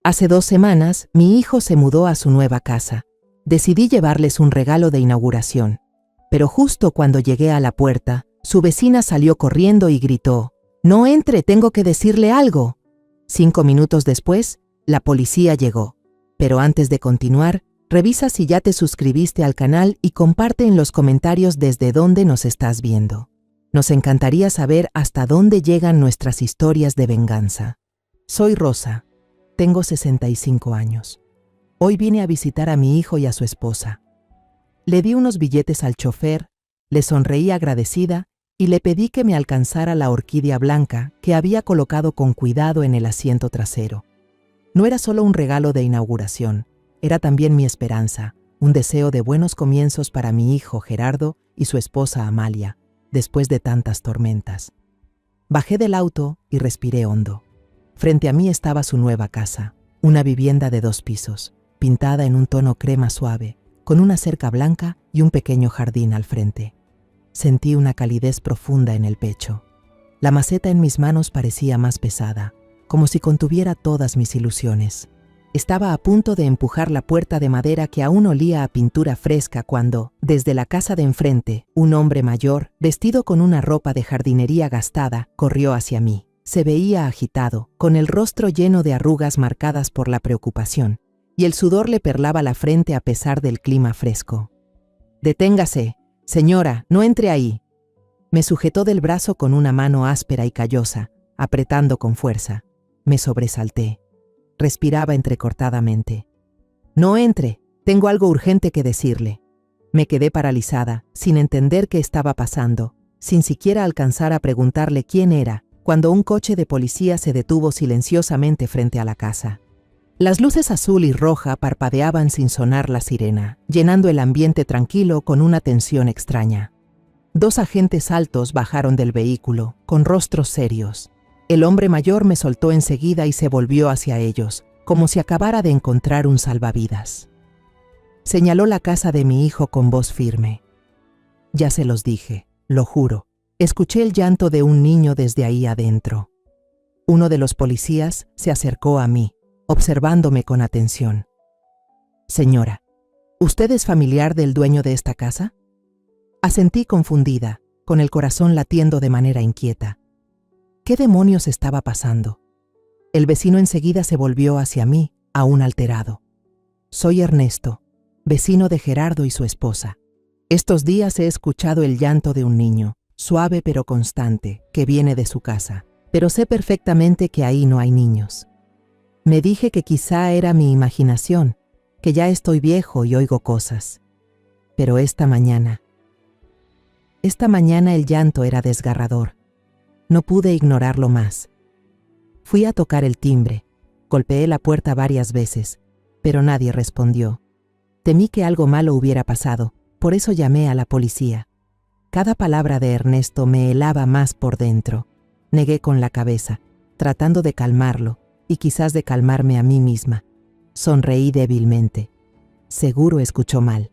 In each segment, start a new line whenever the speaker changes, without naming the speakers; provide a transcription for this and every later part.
Hace 2 semanas, mi hijo se mudó a su nueva casa. Decidí llevarles un regalo de inauguración. Pero justo cuando llegué a la puerta, su vecina salió corriendo y gritó: «No entre, tengo que decirle algo». 5 minutos después, la policía llegó. Pero antes de continuar, revisa si ya te suscribiste al canal y comparte en los comentarios desde dónde nos estás viendo. Nos encantaría saber hasta dónde llegan nuestras historias de venganza. Soy Rosa. Tengo 65 años. Hoy vine a visitar a mi hijo y a su esposa. Le di unos billetes al chofer, le sonreí agradecida y le pedí que me alcanzara la orquídea blanca que había colocado con cuidado en el asiento trasero. No era solo un regalo de inauguración, era también mi esperanza, un deseo de buenos comienzos para mi hijo Gerardo y su esposa Amalia, después de tantas tormentas. Bajé del auto y respiré hondo. Frente a mí estaba su nueva casa, una vivienda de 2 pisos, pintada en un tono crema suave, con una cerca blanca y un pequeño jardín al frente. Sentí una calidez profunda en el pecho. La maceta en mis manos parecía más pesada, como si contuviera todas mis ilusiones. Estaba a punto de empujar la puerta de madera que aún olía a pintura fresca cuando, desde la casa de enfrente, un hombre mayor, vestido con una ropa de jardinería gastada, corrió hacia mí. Se veía agitado, con el rostro lleno de arrugas marcadas por la preocupación, y el sudor le perlaba la frente a pesar del clima fresco. «Deténgase, señora, no entre ahí». Me sujetó del brazo con una mano áspera y callosa, apretando con fuerza. Me sobresalté. Respiraba entrecortadamente. «No entre, tengo algo urgente que decirle». Me quedé paralizada, sin entender qué estaba pasando, sin siquiera alcanzar a preguntarle quién era, cuando un coche de policía se detuvo silenciosamente frente a la casa. Las luces azul y roja parpadeaban sin sonar la sirena, llenando el ambiente tranquilo con una tensión extraña. 2 agentes altos bajaron del vehículo, con rostros serios. El hombre mayor me soltó enseguida y se volvió hacia ellos, como si acabara de encontrar un salvavidas. Señaló la casa de mi hijo con voz firme. «Ya se los dije, lo juro. Escuché el llanto de un niño desde ahí adentro». Uno de los policías se acercó a mí, observándome con atención. «Señora, ¿usted es familiar del dueño de esta casa?». Asentí confundida, con el corazón latiendo de manera inquieta. ¿Qué demonios estaba pasando? El vecino enseguida se volvió hacia mí, aún alterado. «Soy Ernesto, vecino de Gerardo y su esposa. Estos días he escuchado el llanto de un niño, suave pero constante, que viene de su casa, pero sé perfectamente que ahí no hay niños. Me dije que quizá era mi imaginación, que ya estoy viejo y oigo cosas. Pero esta mañana el llanto era desgarrador. No pude ignorarlo más. Fui a tocar el timbre, golpeé la puerta varias veces, pero nadie respondió. Temí que algo malo hubiera pasado, por eso llamé a la policía. Cada palabra de Ernesto me helaba más por dentro. Negué con la cabeza, tratando de calmarlo, y quizás de calmarme a mí misma. Sonreí débilmente. Seguro escuchó mal.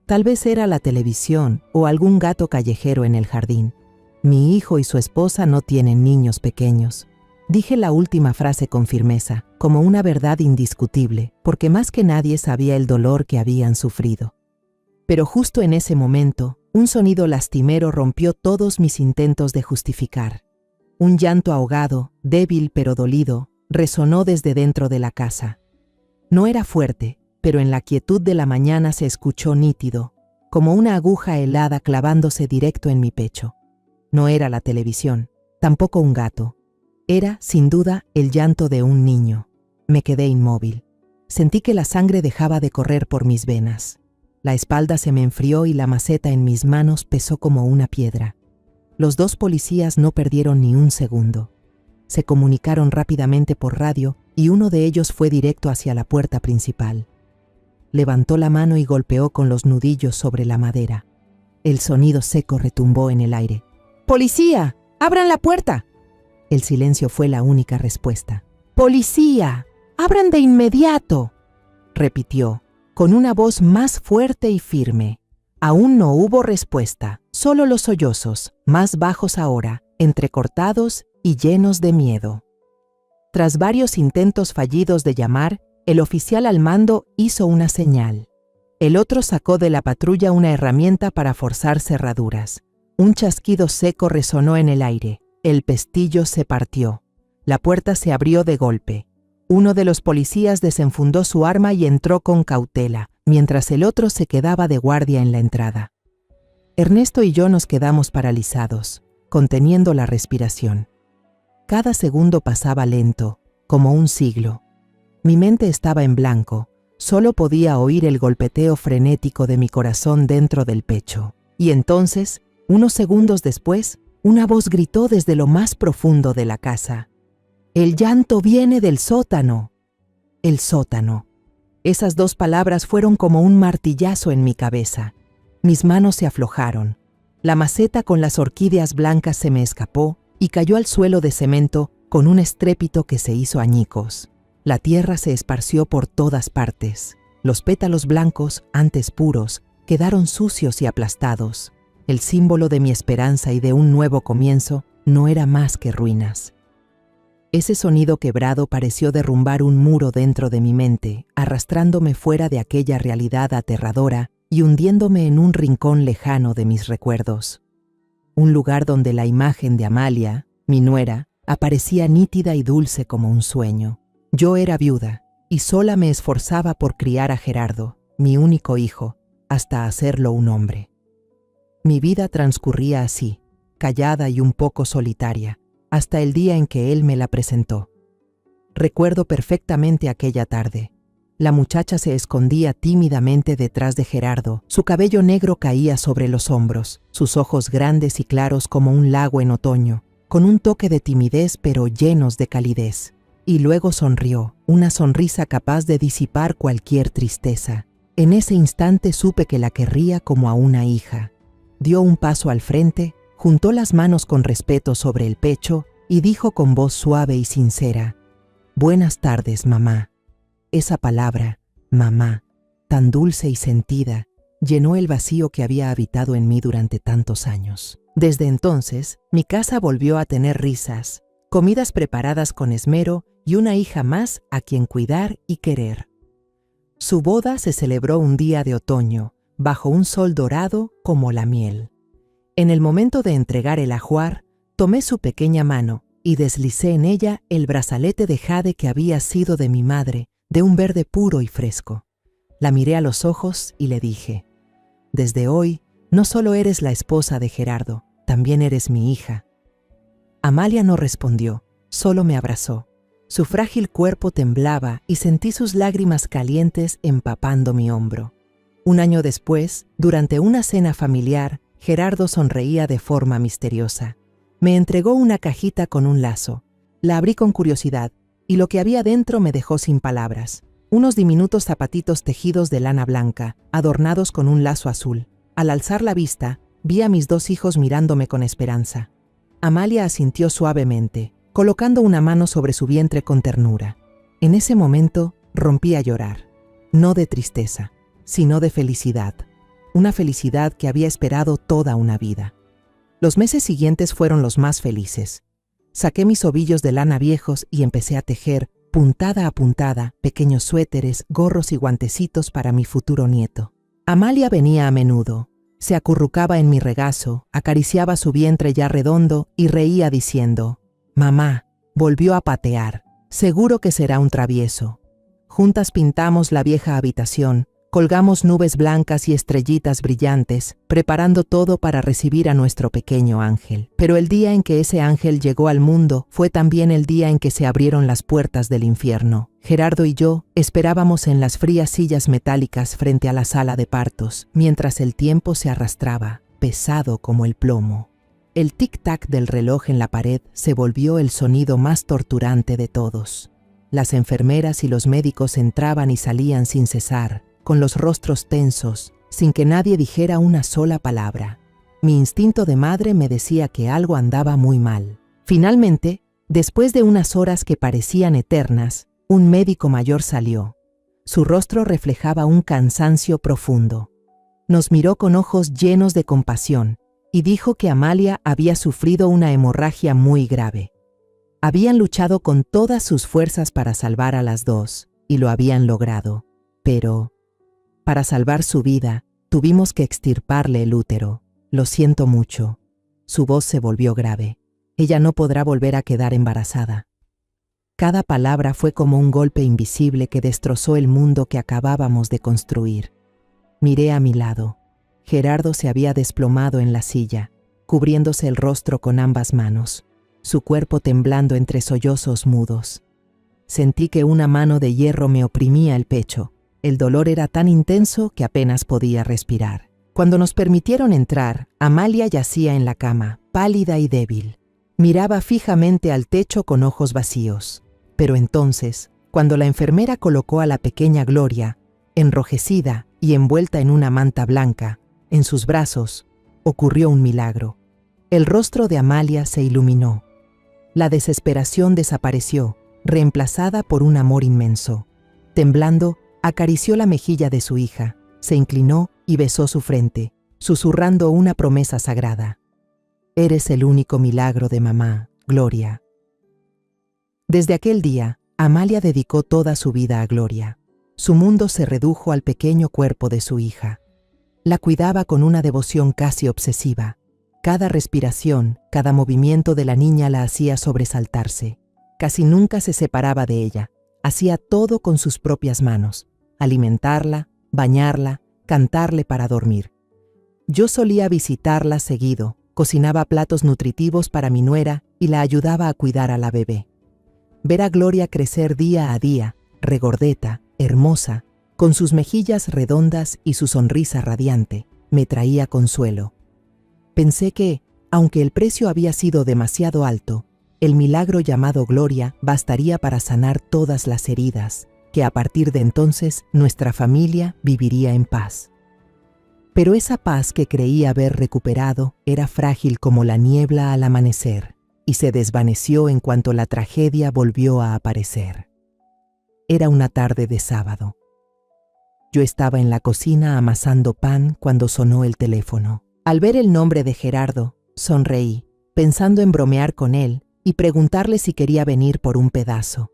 Tal vez era la televisión o algún gato callejero en el jardín. Mi hijo y su esposa no tienen niños pequeños. Dije la última frase con firmeza, como una verdad indiscutible, porque más que nadie sabía el dolor que habían sufrido. Pero justo en ese momento, un sonido lastimero rompió todos mis intentos de justificar. Un llanto ahogado, débil pero dolido, resonó desde dentro de la casa. No era fuerte, pero en la quietud de la mañana se escuchó nítido, como una aguja helada clavándose directo en mi pecho. No era la televisión, tampoco un gato. Era, sin duda, el llanto de un niño. Me quedé inmóvil. Sentí que la sangre dejaba de correr por mis venas. La espalda se me enfrió y la maceta en mis manos pesó como una piedra. Los 2 policías no perdieron ni un segundo. Se comunicaron rápidamente por radio y uno de ellos fue directo hacia la puerta principal. Levantó la mano y golpeó con los nudillos sobre la madera. El sonido seco retumbó en el aire. «¡Policía! ¡Abran la puerta!». El silencio fue la única respuesta. «¡Policía! ¡Abran de inmediato!», repitió, con una voz más fuerte y firme. Aún no hubo respuesta, solo los sollozos, más bajos ahora, entrecortados y llenos de miedo. Tras varios intentos fallidos de llamar, el oficial al mando hizo una señal. El otro sacó de la patrulla una herramienta para forzar cerraduras. Un chasquido seco resonó en el aire. El pestillo se partió. La puerta se abrió de golpe. Uno de los policías desenfundó su arma y entró con cautela, mientras el otro se quedaba de guardia en la entrada. Ernesto y yo nos quedamos paralizados, conteniendo la respiración. Cada segundo pasaba lento, como un siglo. Mi mente estaba en blanco, solo podía oír el golpeteo frenético de mi corazón dentro del pecho. Y entonces, unos segundos después, una voz gritó desde lo más profundo de la casa. «El llanto viene del sótano». El sótano. Esas dos palabras fueron como un martillazo en mi cabeza. Mis manos se aflojaron. La maceta con las orquídeas blancas se me escapó y cayó al suelo de cemento con un estrépito que se hizo añicos. La tierra se esparció por todas partes. Los pétalos blancos, antes puros, quedaron sucios y aplastados. El símbolo de mi esperanza y de un nuevo comienzo no era más que ruinas. Ese sonido quebrado pareció derrumbar un muro dentro de mi mente, arrastrándome fuera de aquella realidad aterradora y hundiéndome en un rincón lejano de mis recuerdos. Un lugar donde la imagen de Amalia, mi nuera, aparecía nítida y dulce como un sueño. Yo era viuda y sola me esforzaba por criar a Gerardo, mi único hijo, hasta hacerlo un hombre. Mi vida transcurría así, callada y un poco solitaria, hasta el día en que él me la presentó. Recuerdo perfectamente aquella tarde. La muchacha se escondía tímidamente detrás de Gerardo, su cabello negro caía sobre los hombros, sus ojos grandes y claros como un lago en otoño, con un toque de timidez pero llenos de calidez. Y luego sonrió, una sonrisa capaz de disipar cualquier tristeza. En ese instante supe que la querría como a una hija. Dio un paso al frente, juntó las manos con respeto sobre el pecho y dijo con voz suave y sincera: «Buenas tardes, mamá». Esa palabra, mamá, tan dulce y sentida, llenó el vacío que había habitado en mí durante tantos años. Desde entonces, mi casa volvió a tener risas, comidas preparadas con esmero y una hija más a quien cuidar y querer. Su boda se celebró un día de otoño, bajo un sol dorado como la miel. En el momento de entregar el ajuar, tomé su pequeña mano y deslicé en ella el brazalete de jade que había sido de mi madre, de un verde puro y fresco. La miré a los ojos y le dije: «Desde hoy, no solo eres la esposa de Gerardo, también eres mi hija». Amalia no respondió, solo me abrazó. Su frágil cuerpo temblaba y sentí sus lágrimas calientes empapando mi hombro. Un año después, durante una cena familiar, Gerardo sonreía de forma misteriosa. Me entregó una cajita con un lazo. La abrí con curiosidad, y lo que había dentro me dejó sin palabras. Unos diminutos zapatitos tejidos de lana blanca, adornados con un lazo azul. Al alzar la vista, vi a mis dos hijos mirándome con esperanza. Amalia asintió suavemente, colocando una mano sobre su vientre con ternura. En ese momento, rompí a llorar. No de tristeza, sino de felicidad. Una felicidad que había esperado toda una vida. Los meses siguientes fueron los más felices. Saqué mis ovillos de lana viejos y empecé a tejer, puntada a puntada, pequeños suéteres, gorros y guantecitos para mi futuro nieto. Amalia venía a menudo. Se acurrucaba en mi regazo, acariciaba su vientre ya redondo y reía diciendo: «Mamá, volvió a patear. Seguro que será un travieso». Juntas pintamos la vieja habitación, colgamos nubes blancas y estrellitas brillantes, preparando todo para recibir a nuestro pequeño ángel. Pero el día en que ese ángel llegó al mundo fue también el día en que se abrieron las puertas del infierno. Gerardo y yo esperábamos en las frías sillas metálicas frente a la sala de partos, mientras el tiempo se arrastraba, pesado como el plomo. El tic-tac del reloj en la pared se volvió el sonido más torturante de todos. Las enfermeras y los médicos entraban y salían sin cesar, con los rostros tensos, sin que nadie dijera una sola palabra. Mi instinto de madre me decía que algo andaba muy mal. Finalmente, después de unas horas que parecían eternas, un médico mayor salió. Su rostro reflejaba un cansancio profundo. Nos miró con ojos llenos de compasión y dijo que Amalia había sufrido una hemorragia muy grave. Habían luchado con todas sus fuerzas para salvar a las dos, y lo habían logrado. Pero, para salvar su vida, tuvimos que extirparle el útero. Lo siento mucho. Su voz se volvió grave. Ella no podrá volver a quedar embarazada. Cada palabra fue como un golpe invisible que destrozó el mundo que acabábamos de construir. Miré a mi lado. Gerardo se había desplomado en la silla, cubriéndose el rostro con ambas manos, su cuerpo temblando entre sollozos mudos. Sentí que una mano de hierro me oprimía el pecho. El dolor era tan intenso que apenas podía respirar. Cuando nos permitieron entrar, Amalia yacía en la cama, pálida y débil. Miraba fijamente al techo con ojos vacíos. Pero entonces, cuando la enfermera colocó a la pequeña Gloria, enrojecida y envuelta en una manta blanca, en sus brazos, ocurrió un milagro. El rostro de Amalia se iluminó. La desesperación desapareció, reemplazada por un amor inmenso. Temblando, acarició la mejilla de su hija, se inclinó y besó su frente, susurrando una promesa sagrada. «Eres el único milagro de mamá, Gloria». Desde aquel día, Amalia dedicó toda su vida a Gloria. Su mundo se redujo al pequeño cuerpo de su hija. La cuidaba con una devoción casi obsesiva. Cada respiración, cada movimiento de la niña la hacía sobresaltarse. Casi nunca se separaba de ella. Hacía todo con sus propias manos. Alimentarla, bañarla, cantarle para dormir. Yo solía visitarla seguido, cocinaba platos nutritivos para mi nuera y la ayudaba a cuidar a la bebé. Ver a Gloria crecer día a día, regordeta, hermosa, con sus mejillas redondas y su sonrisa radiante, me traía consuelo. Pensé que, aunque el precio había sido demasiado alto, el milagro llamado Gloria bastaría para sanar todas las heridas, que a partir de entonces nuestra familia viviría en paz. Pero esa paz que creí haber recuperado era frágil como la niebla al amanecer, y se desvaneció en cuanto la tragedia volvió a aparecer. Era una tarde de sábado. Yo estaba en la cocina amasando pan cuando sonó el teléfono. Al ver el nombre de Gerardo, sonreí, pensando en bromear con él y preguntarle si quería venir por un pedazo.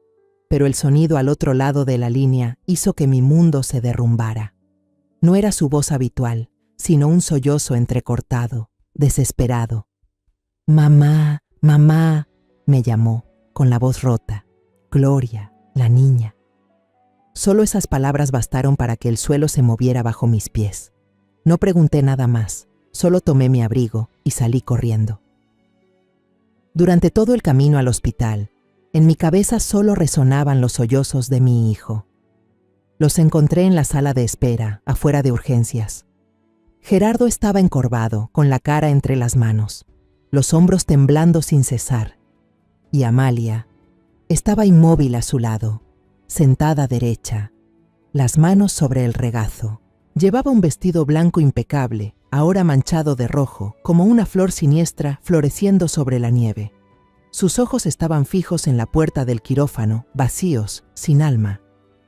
Pero el sonido al otro lado de la línea hizo que mi mundo se derrumbara. No era su voz habitual, sino un sollozo entrecortado, desesperado. «Mamá, mamá», me llamó, con la voz rota. «Gloria, la niña». Solo esas palabras bastaron para que el suelo se moviera bajo mis pies. No pregunté nada más, solo tomé mi abrigo y salí corriendo. Durante todo el camino al hospital, en mi cabeza solo resonaban los sollozos de mi hijo. Los encontré en la sala de espera, afuera de urgencias. Gerardo estaba encorvado, con la cara entre las manos, los hombros temblando sin cesar. Y Amalia estaba inmóvil a su lado, sentada derecha, las manos sobre el regazo. Llevaba un vestido blanco impecable, ahora manchado de rojo, como una flor siniestra floreciendo sobre la nieve. Sus ojos estaban fijos en la puerta del quirófano, vacíos, sin alma.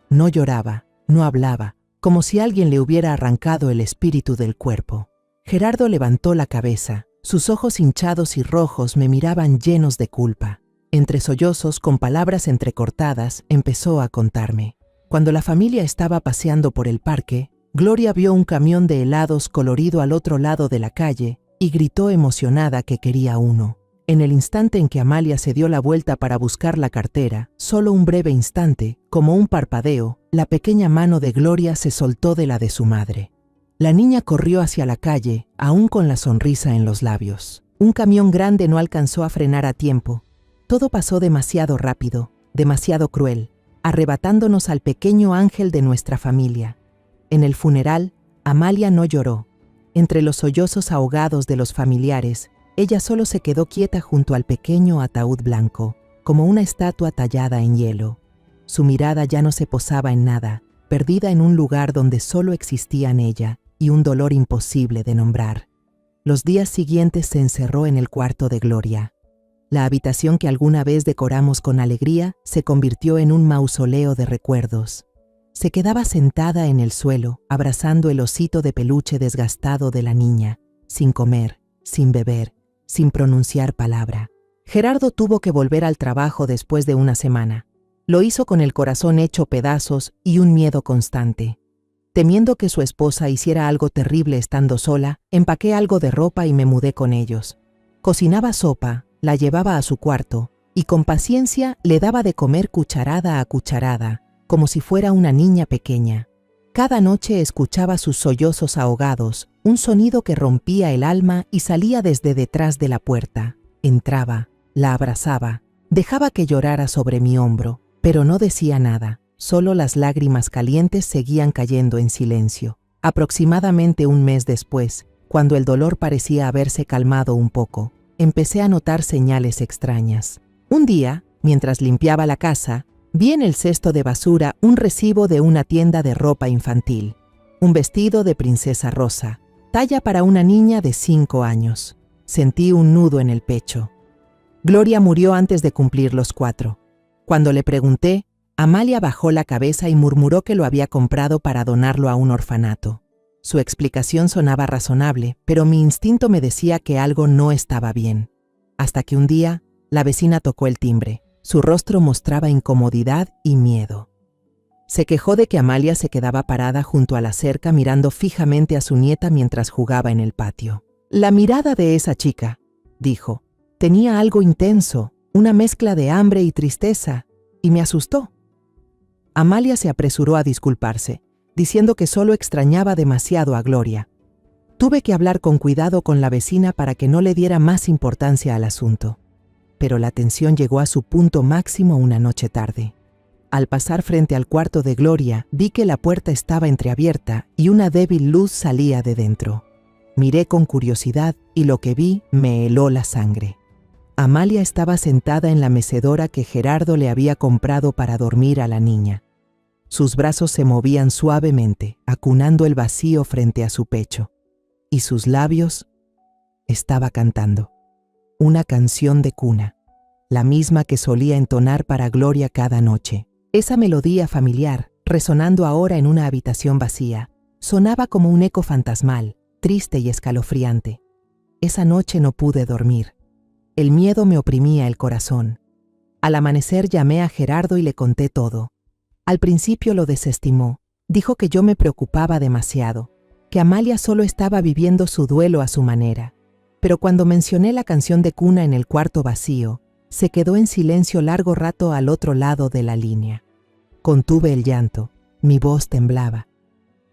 No lloraba, no hablaba, como si alguien le hubiera arrancado el espíritu del cuerpo. Gerardo levantó la cabeza, sus ojos hinchados y rojos me miraban llenos de culpa. Entre sollozos, con palabras entrecortadas, empezó a contarme. Cuando la familia estaba paseando por el parque, Gloria vio un camión de helados colorido al otro lado de la calle y gritó emocionada que quería uno. En el instante en que Amalia se dio la vuelta para buscar la cartera, solo un breve instante, como un parpadeo, la pequeña mano de Gloria se soltó de la de su madre. La niña corrió hacia la calle, aún con la sonrisa en los labios. Un camión grande no alcanzó a frenar a tiempo. Todo pasó demasiado rápido, demasiado cruel, arrebatándonos al pequeño ángel de nuestra familia. En el funeral, Amalia no lloró. Entre los sollozos ahogados de los familiares, ella solo se quedó quieta junto al pequeño ataúd blanco, como una estatua tallada en hielo. Su mirada ya no se posaba en nada, perdida en un lugar donde solo existían ella y un dolor imposible de nombrar. Los días siguientes se encerró en el cuarto de Gloria. La habitación que alguna vez decoramos con alegría se convirtió en un mausoleo de recuerdos. Se quedaba sentada en el suelo, abrazando el osito de peluche desgastado de la niña, sin comer, sin beber, sin pronunciar palabra. Gerardo tuvo que volver al trabajo después de una semana. Lo hizo con el corazón hecho pedazos y un miedo constante. Temiendo que su esposa hiciera algo terrible estando sola, empaqué algo de ropa y me mudé con ellos. Cocinaba sopa, la llevaba a su cuarto y con paciencia le daba de comer cucharada a cucharada, como si fuera una niña pequeña. Cada noche escuchaba sus sollozos ahogados, un sonido que rompía el alma y salía desde detrás de la puerta. Entraba, la abrazaba, dejaba que llorara sobre mi hombro, pero no decía nada, solo las lágrimas calientes seguían cayendo en silencio. Aproximadamente un mes después, cuando el dolor parecía haberse calmado un poco, empecé a notar señales extrañas. Un día, mientras limpiaba la casa, vi en el cesto de basura un recibo de una tienda de ropa infantil. Un vestido de princesa rosa, talla para una niña de 5 años. Sentí un nudo en el pecho. Gloria murió antes de cumplir los 4. Cuando le pregunté, Amalia bajó la cabeza y murmuró que lo había comprado para donarlo a un orfanato. Su explicación sonaba razonable, pero mi instinto me decía que algo no estaba bien. Hasta que un día, la vecina tocó el timbre. Su rostro mostraba incomodidad y miedo. Se quejó de que Amalia se quedaba parada junto a la cerca mirando fijamente a su nieta mientras jugaba en el patio. La mirada de esa chica, dijo, tenía algo intenso, una mezcla de hambre y tristeza, y me asustó. Amalia se apresuró a disculparse, diciendo que solo extrañaba demasiado a Gloria. Tuve que hablar con cuidado con la vecina para que no le diera más importancia al asunto. Pero la tensión llegó a su punto máximo una noche tarde. Al pasar frente al cuarto de Gloria, vi que la puerta estaba entreabierta y una débil luz salía de dentro. Miré con curiosidad y lo que vi me heló la sangre. Amalia estaba sentada en la mecedora que Gerardo le había comprado para dormir a la niña. Sus brazos se movían suavemente, acunando el vacío frente a su pecho. Y sus labios estaba cantando. Una canción de cuna, la misma que solía entonar para Gloria cada noche. Esa melodía familiar, resonando ahora en una habitación vacía, sonaba como un eco fantasmal, triste y escalofriante. Esa noche no pude dormir. El miedo me oprimía el corazón. Al amanecer llamé a Gerardo y le conté todo. Al principio lo desestimó. Dijo que yo me preocupaba demasiado, que Amalia solo estaba viviendo su duelo a su manera. Pero cuando mencioné la canción de cuna en el cuarto vacío, se quedó en silencio largo rato al otro lado de la línea. Contuve el llanto. Mi voz temblaba.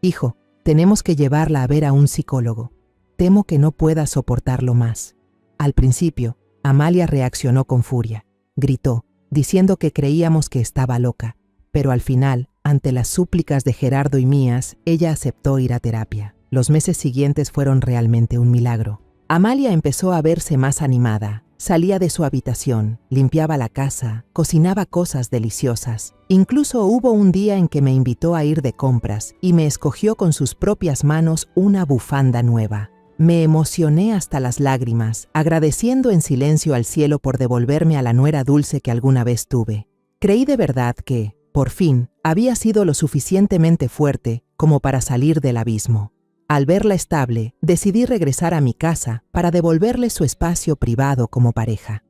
Hijo, tenemos que llevarla a ver a un psicólogo. Temo que no pueda soportarlo más. Al principio, Amalia reaccionó con furia. Gritó, diciendo que creíamos que estaba loca. Pero al final, ante las súplicas de Gerardo y mías, ella aceptó ir a terapia. Los meses siguientes fueron realmente un milagro. Amalia empezó a verse más animada. Salía de su habitación, limpiaba la casa, cocinaba cosas deliciosas. Incluso hubo un día en que me invitó a ir de compras y me escogió con sus propias manos una bufanda nueva. Me emocioné hasta las lágrimas, agradeciendo en silencio al cielo por devolverme a la nuera dulce que alguna vez tuve. Creí de verdad que, por fin, había sido lo suficientemente fuerte como para salir del abismo. Al verla estable, decidí regresar a mi casa para devolverle su espacio privado como pareja.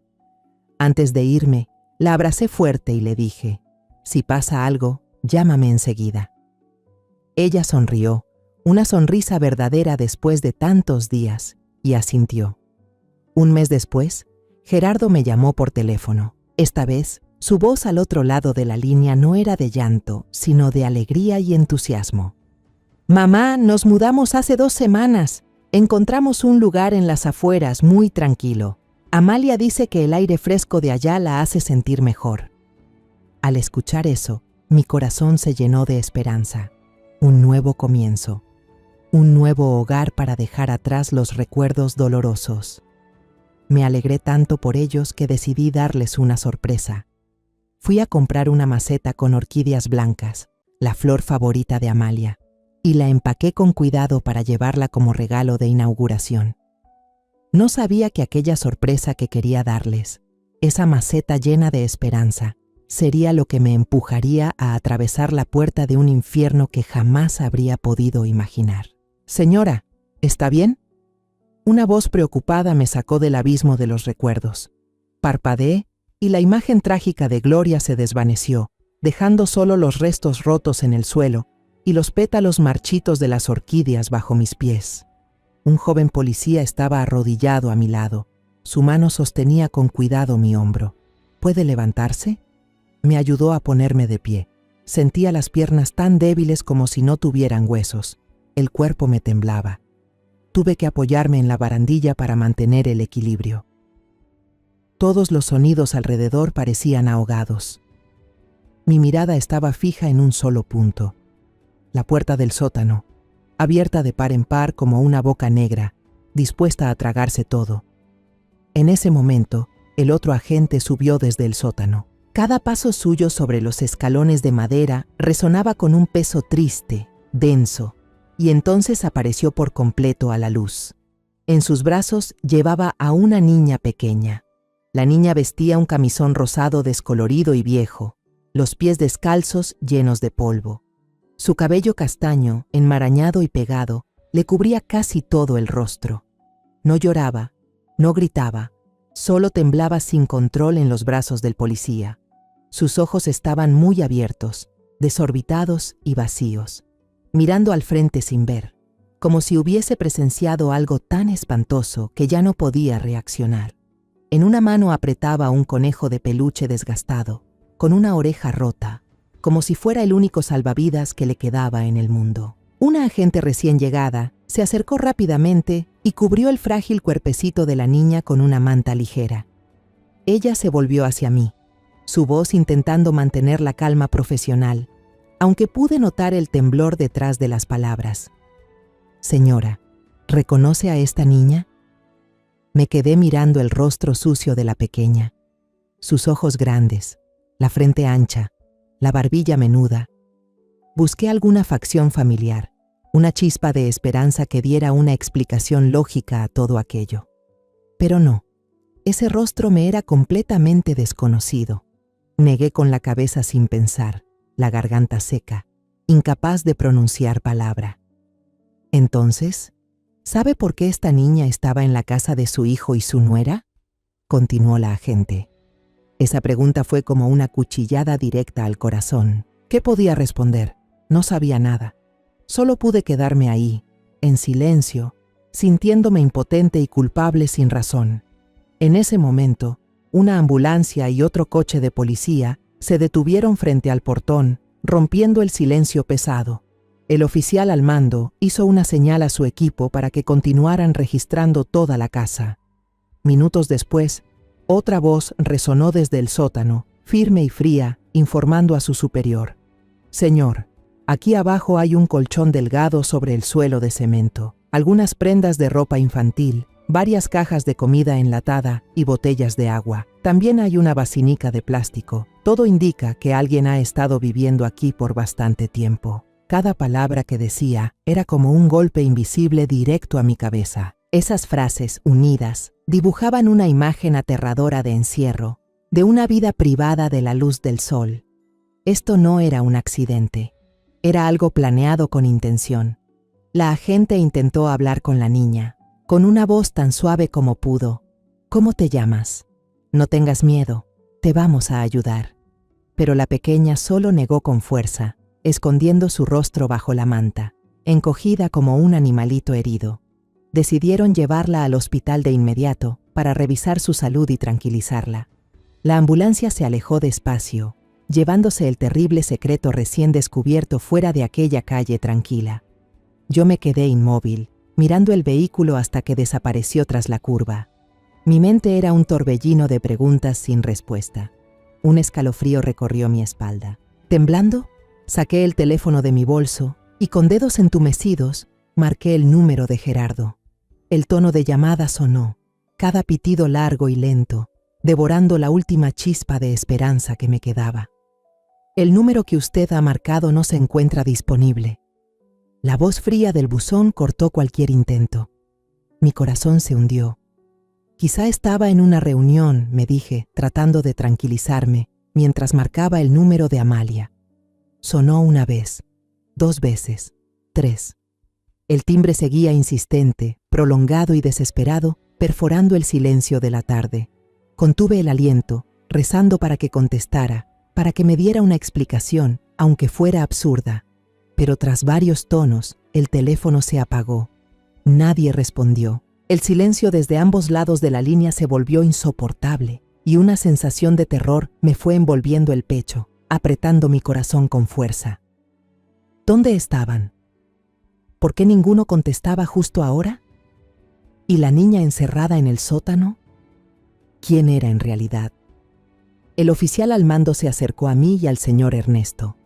Antes de irme, la abracé fuerte y le dije, si pasa algo, llámame enseguida. Ella sonrió, una sonrisa verdadera después de tantos días, y asintió. Un mes después, Gerardo me llamó por teléfono. Esta vez, su voz al otro lado de la línea no era de llanto, sino de alegría y entusiasmo. Mamá, nos mudamos hace 2 semanas. Encontramos un lugar en las afueras muy tranquilo. Amalia dice que el aire fresco de allá la hace sentir mejor. Al escuchar eso, mi corazón se llenó de esperanza. Un nuevo comienzo. Un nuevo hogar para dejar atrás los recuerdos dolorosos. Me alegré tanto por ellos que decidí darles una sorpresa. Fui a comprar una maceta con orquídeas blancas, la flor favorita de Amalia, y la empaqué con cuidado para llevarla como regalo de inauguración. No sabía que aquella sorpresa que quería darles, esa maceta llena de esperanza, sería lo que me empujaría a atravesar la puerta de un infierno que jamás habría podido imaginar. Señora, ¿está bien? Una voz preocupada me sacó del abismo de los recuerdos. Parpadeé y la imagen trágica de Gloria se desvaneció, dejando solo los restos rotos en el suelo y los pétalos marchitos de las orquídeas bajo mis pies. Un joven policía estaba arrodillado a mi lado. Su mano sostenía con cuidado mi hombro. ¿Puede levantarse? Me ayudó a ponerme de pie. Sentía las piernas tan débiles como si no tuvieran huesos. El cuerpo me temblaba. Tuve que apoyarme en la barandilla para mantener el equilibrio. Todos los sonidos alrededor parecían ahogados. Mi mirada estaba fija en un solo punto. La puerta del sótano, abierta de par en par como una boca negra, dispuesta a tragarse todo. En ese momento, el otro agente subió desde el sótano. Cada paso suyo sobre los escalones de madera resonaba con un peso triste, denso, y entonces apareció por completo a la luz. En sus brazos llevaba a una niña pequeña. La niña vestía un camisón rosado descolorido y viejo, los pies descalzos llenos de polvo. Su cabello castaño, enmarañado y pegado, le cubría casi todo el rostro. No lloraba, no gritaba, solo temblaba sin control en los brazos del policía. Sus ojos estaban muy abiertos, desorbitados y vacíos, mirando al frente sin ver, como si hubiese presenciado algo tan espantoso que ya no podía reaccionar. En una mano apretaba un conejo de peluche desgastado, con una oreja rota, como si fuera el único salvavidas que le quedaba en el mundo. Una agente recién llegada se acercó rápidamente y cubrió el frágil cuerpecito de la niña con una manta ligera. Ella se volvió hacia mí, su voz intentando mantener la calma profesional, aunque pude notar el temblor detrás de las palabras. «Señora, ¿reconoce a esta niña?» Me quedé mirando el rostro sucio de la pequeña, sus ojos grandes, la frente ancha, la barbilla menuda. Busqué alguna facción familiar, una chispa de esperanza que diera una explicación lógica a todo aquello. Pero no, ese rostro me era completamente desconocido. Negué con la cabeza sin pensar, la garganta seca, incapaz de pronunciar palabra. Entonces, ¿sabe por qué esta niña estaba en la casa de su hijo y su nuera?, continuó la agente. Esa pregunta fue como una cuchillada directa al corazón. ¿Qué podía responder? No sabía nada. Solo pude quedarme ahí, en silencio, sintiéndome impotente y culpable sin razón. En ese momento, una ambulancia y otro coche de policía se detuvieron frente al portón, rompiendo el silencio pesado. El oficial al mando hizo una señal a su equipo para que continuaran registrando toda la casa. Minutos después, otra voz resonó desde el sótano, firme y fría, informando a su superior. «Señor, aquí abajo hay un colchón delgado sobre el suelo de cemento, algunas prendas de ropa infantil, varias cajas de comida enlatada y botellas de agua. También hay una basinica de plástico. Todo indica que alguien ha estado viviendo aquí por bastante tiempo». Cada palabra que decía era como un golpe invisible directo a mi cabeza. Esas frases, unidas, dibujaban una imagen aterradora de encierro, de una vida privada de la luz del sol. Esto no era un accidente, era algo planeado con intención. La agente intentó hablar con la niña, con una voz tan suave como pudo. «¿Cómo te llamas? No tengas miedo, te vamos a ayudar». Pero la pequeña solo negó con fuerza, escondiendo su rostro bajo la manta, encogida como un animalito herido. Decidieron llevarla al hospital de inmediato para revisar su salud y tranquilizarla. La ambulancia se alejó despacio, llevándose el terrible secreto recién descubierto fuera de aquella calle tranquila. Yo me quedé inmóvil, mirando el vehículo hasta que desapareció tras la curva. Mi mente era un torbellino de preguntas sin respuesta. Un escalofrío recorrió mi espalda. Temblando, saqué el teléfono de mi bolso y con dedos entumecidos marqué el número de Gerardo. El tono de llamada sonó, cada pitido largo y lento, devorando la última chispa de esperanza que me quedaba. «El número que usted ha marcado no se encuentra disponible». La voz fría del buzón cortó cualquier intento. Mi corazón se hundió. Quizá estaba en una reunión, me dije, tratando de tranquilizarme, mientras marcaba el número de Amalia. Sonó una vez, 2 veces, 3. El timbre seguía insistente, prolongado y desesperado, perforando el silencio de la tarde. Contuve el aliento, rezando para que contestara, para que me diera una explicación, aunque fuera absurda. Pero tras varios tonos, el teléfono se apagó. Nadie respondió. El silencio desde ambos lados de la línea se volvió insoportable, y una sensación de terror me fue envolviendo el pecho, apretando mi corazón con fuerza. ¿Dónde estaban? ¿Por qué ninguno contestaba justo ahora? ¿Y la niña encerrada en el sótano? ¿Quién era en realidad? El oficial al mando se acercó a mí y al señor Ernesto.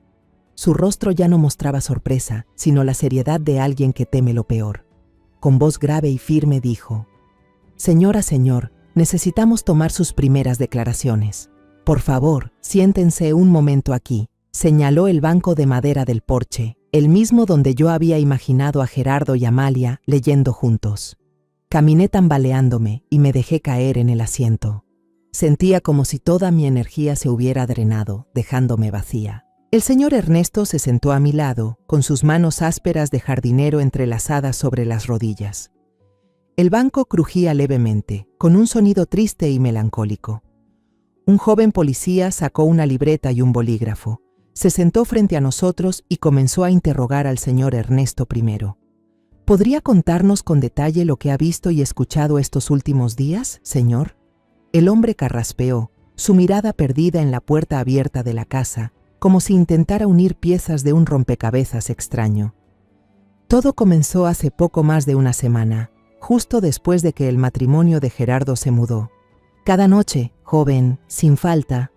Su rostro ya no mostraba sorpresa, sino la seriedad de alguien que teme lo peor. Con voz grave y firme dijo: «Señora, señor, necesitamos tomar sus primeras declaraciones. Por favor, siéntense un momento aquí». Señaló el banco de madera del porche, el mismo donde yo había imaginado a Gerardo y Amalia leyendo juntos. Caminé tambaleándome y me dejé caer en el asiento. Sentía como si toda mi energía se hubiera drenado, dejándome vacía. El señor Ernesto se sentó a mi lado, con sus manos ásperas de jardinero entrelazadas sobre las rodillas. El banco crujía levemente, con un sonido triste y melancólico. Un joven policía sacó una libreta y un bolígrafo. Se sentó frente a nosotros y comenzó a interrogar al señor Ernesto primero. ¿Podría contarnos con detalle lo que ha visto y escuchado estos últimos días, señor? El hombre carraspeó, su mirada perdida en la puerta abierta de la casa, como si intentara unir piezas de un rompecabezas extraño. Todo comenzó hace poco más de una semana, justo después de que el matrimonio de Gerardo se mudó. Cada noche, joven, sin falta.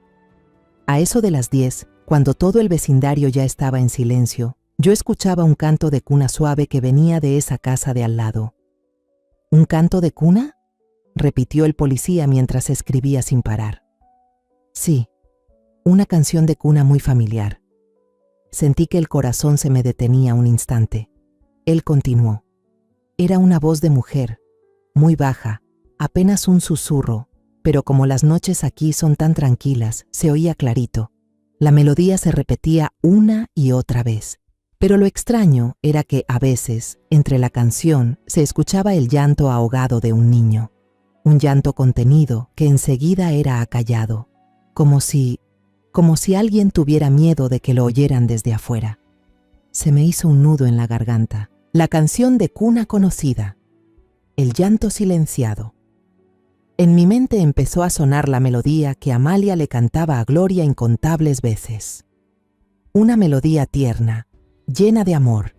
A eso de las 10, cuando todo el vecindario ya estaba en silencio, yo escuchaba un canto de cuna suave que venía de esa casa de al lado. ¿Un canto de cuna?, repitió el policía mientras escribía sin parar. Sí, una canción de cuna muy familiar. Sentí que el corazón se me detenía un instante. Él continuó. Era una voz de mujer, muy baja, apenas un susurro, pero como las noches aquí son tan tranquilas, se oía clarito. La melodía se repetía una y otra vez. Pero lo extraño era que, a veces, entre la canción, se escuchaba el llanto ahogado de un niño. Un llanto contenido que enseguida era acallado, como si alguien tuviera miedo de que lo oyeran desde afuera. Se me hizo un nudo en la garganta. La canción de cuna conocida. El llanto silenciado. En mi mente empezó a sonar la melodía que Amalia le cantaba a Gloria incontables veces. Una melodía tierna, llena de amor,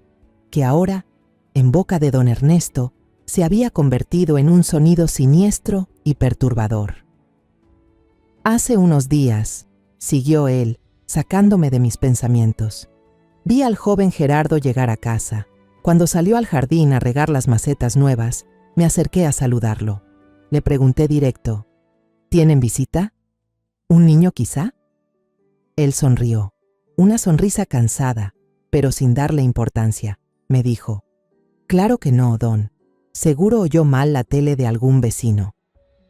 que ahora, en boca de don Ernesto, se había convertido en un sonido siniestro y perturbador. Hace unos días, siguió él, sacándome de mis pensamientos, vi al joven Gerardo llegar a casa. Cuando salió al jardín a regar las macetas nuevas, me acerqué a saludarlo. Le pregunté directo: ¿tienen visita? ¿Un niño quizá? Él sonrió, una sonrisa cansada, pero sin darle importancia. Me dijo: claro que no, don. Seguro oyó mal la tele de algún vecino.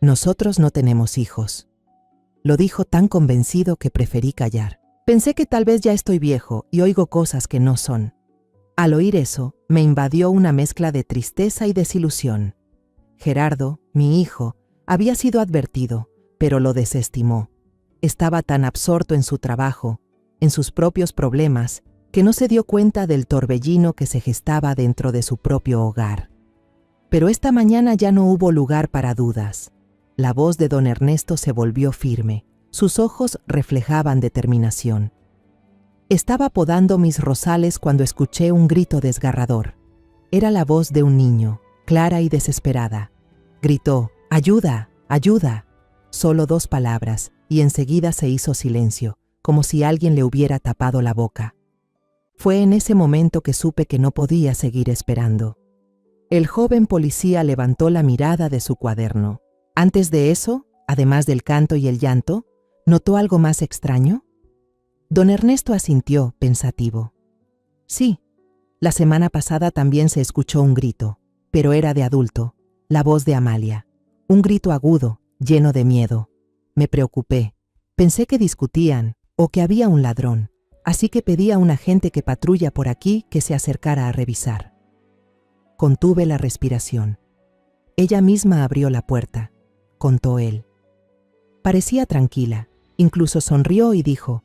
Nosotros no tenemos hijos. Lo dijo tan convencido que preferí callar. Pensé que tal vez ya estoy viejo y oigo cosas que no son. Al oír eso, me invadió una mezcla de tristeza y desilusión. Gerardo, mi hijo, había sido advertido, pero lo desestimó. Estaba tan absorto en su trabajo, en sus propios problemas, que no se dio cuenta del torbellino que se gestaba dentro de su propio hogar. Pero esta mañana ya no hubo lugar para dudas. La voz de don Ernesto se volvió firme, sus ojos reflejaban determinación. Estaba podando mis rosales cuando escuché un grito desgarrador. Era la voz de un niño, clara y desesperada. Gritó: «¡Ayuda! ¡Ayuda!». Solo 2 palabras, y enseguida se hizo silencio, como si alguien le hubiera tapado la boca. Fue en ese momento que supe que no podía seguir esperando. El joven policía levantó la mirada de su cuaderno. Antes de eso, además del canto y el llanto, ¿notó algo más extraño? Don Ernesto asintió, pensativo. Sí, la semana pasada también se escuchó un grito, pero era de adulto, la voz de Amalia. Un grito agudo, lleno de miedo. Me preocupé. Pensé que discutían o que había un ladrón, así que pedí a un agente que patrulla por aquí que se acercara a revisar. Contuve la respiración. Ella misma abrió la puerta, contó él. Parecía tranquila, incluso sonrió y dijo: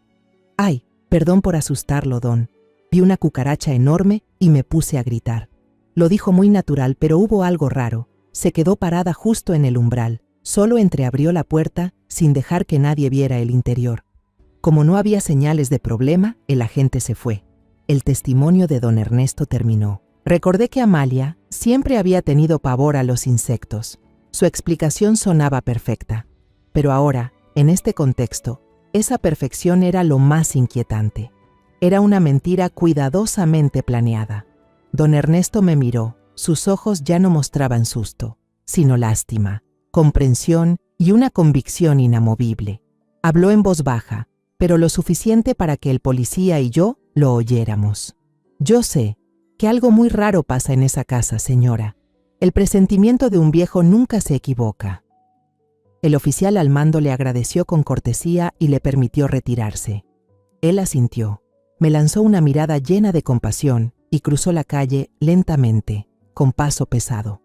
«Ay, perdón por asustarlo, don. Vi una cucaracha enorme y me puse a gritar». Lo dijo muy natural, pero hubo algo raro. Se quedó parada justo en el umbral, solo entreabrió la puerta sin dejar que nadie viera el interior. Como no había señales de problema, el agente se fue. El testimonio de don Ernesto terminó. Recordé que Amalia siempre había tenido pavor a los insectos. Su explicación sonaba perfecta. Pero ahora, en este contexto, esa perfección era lo más inquietante. Era una mentira cuidadosamente planeada. Don Ernesto me miró. Sus ojos ya no mostraban susto, sino lástima, comprensión y una convicción inamovible. Habló en voz baja, pero lo suficiente para que el policía y yo lo oyéramos. «Yo sé que algo muy raro pasa en esa casa, señora. El presentimiento de un viejo nunca se equivoca». El oficial al mando le agradeció con cortesía y le permitió retirarse. Él asintió, me lanzó una mirada llena de compasión y cruzó la calle lentamente, con paso pesado.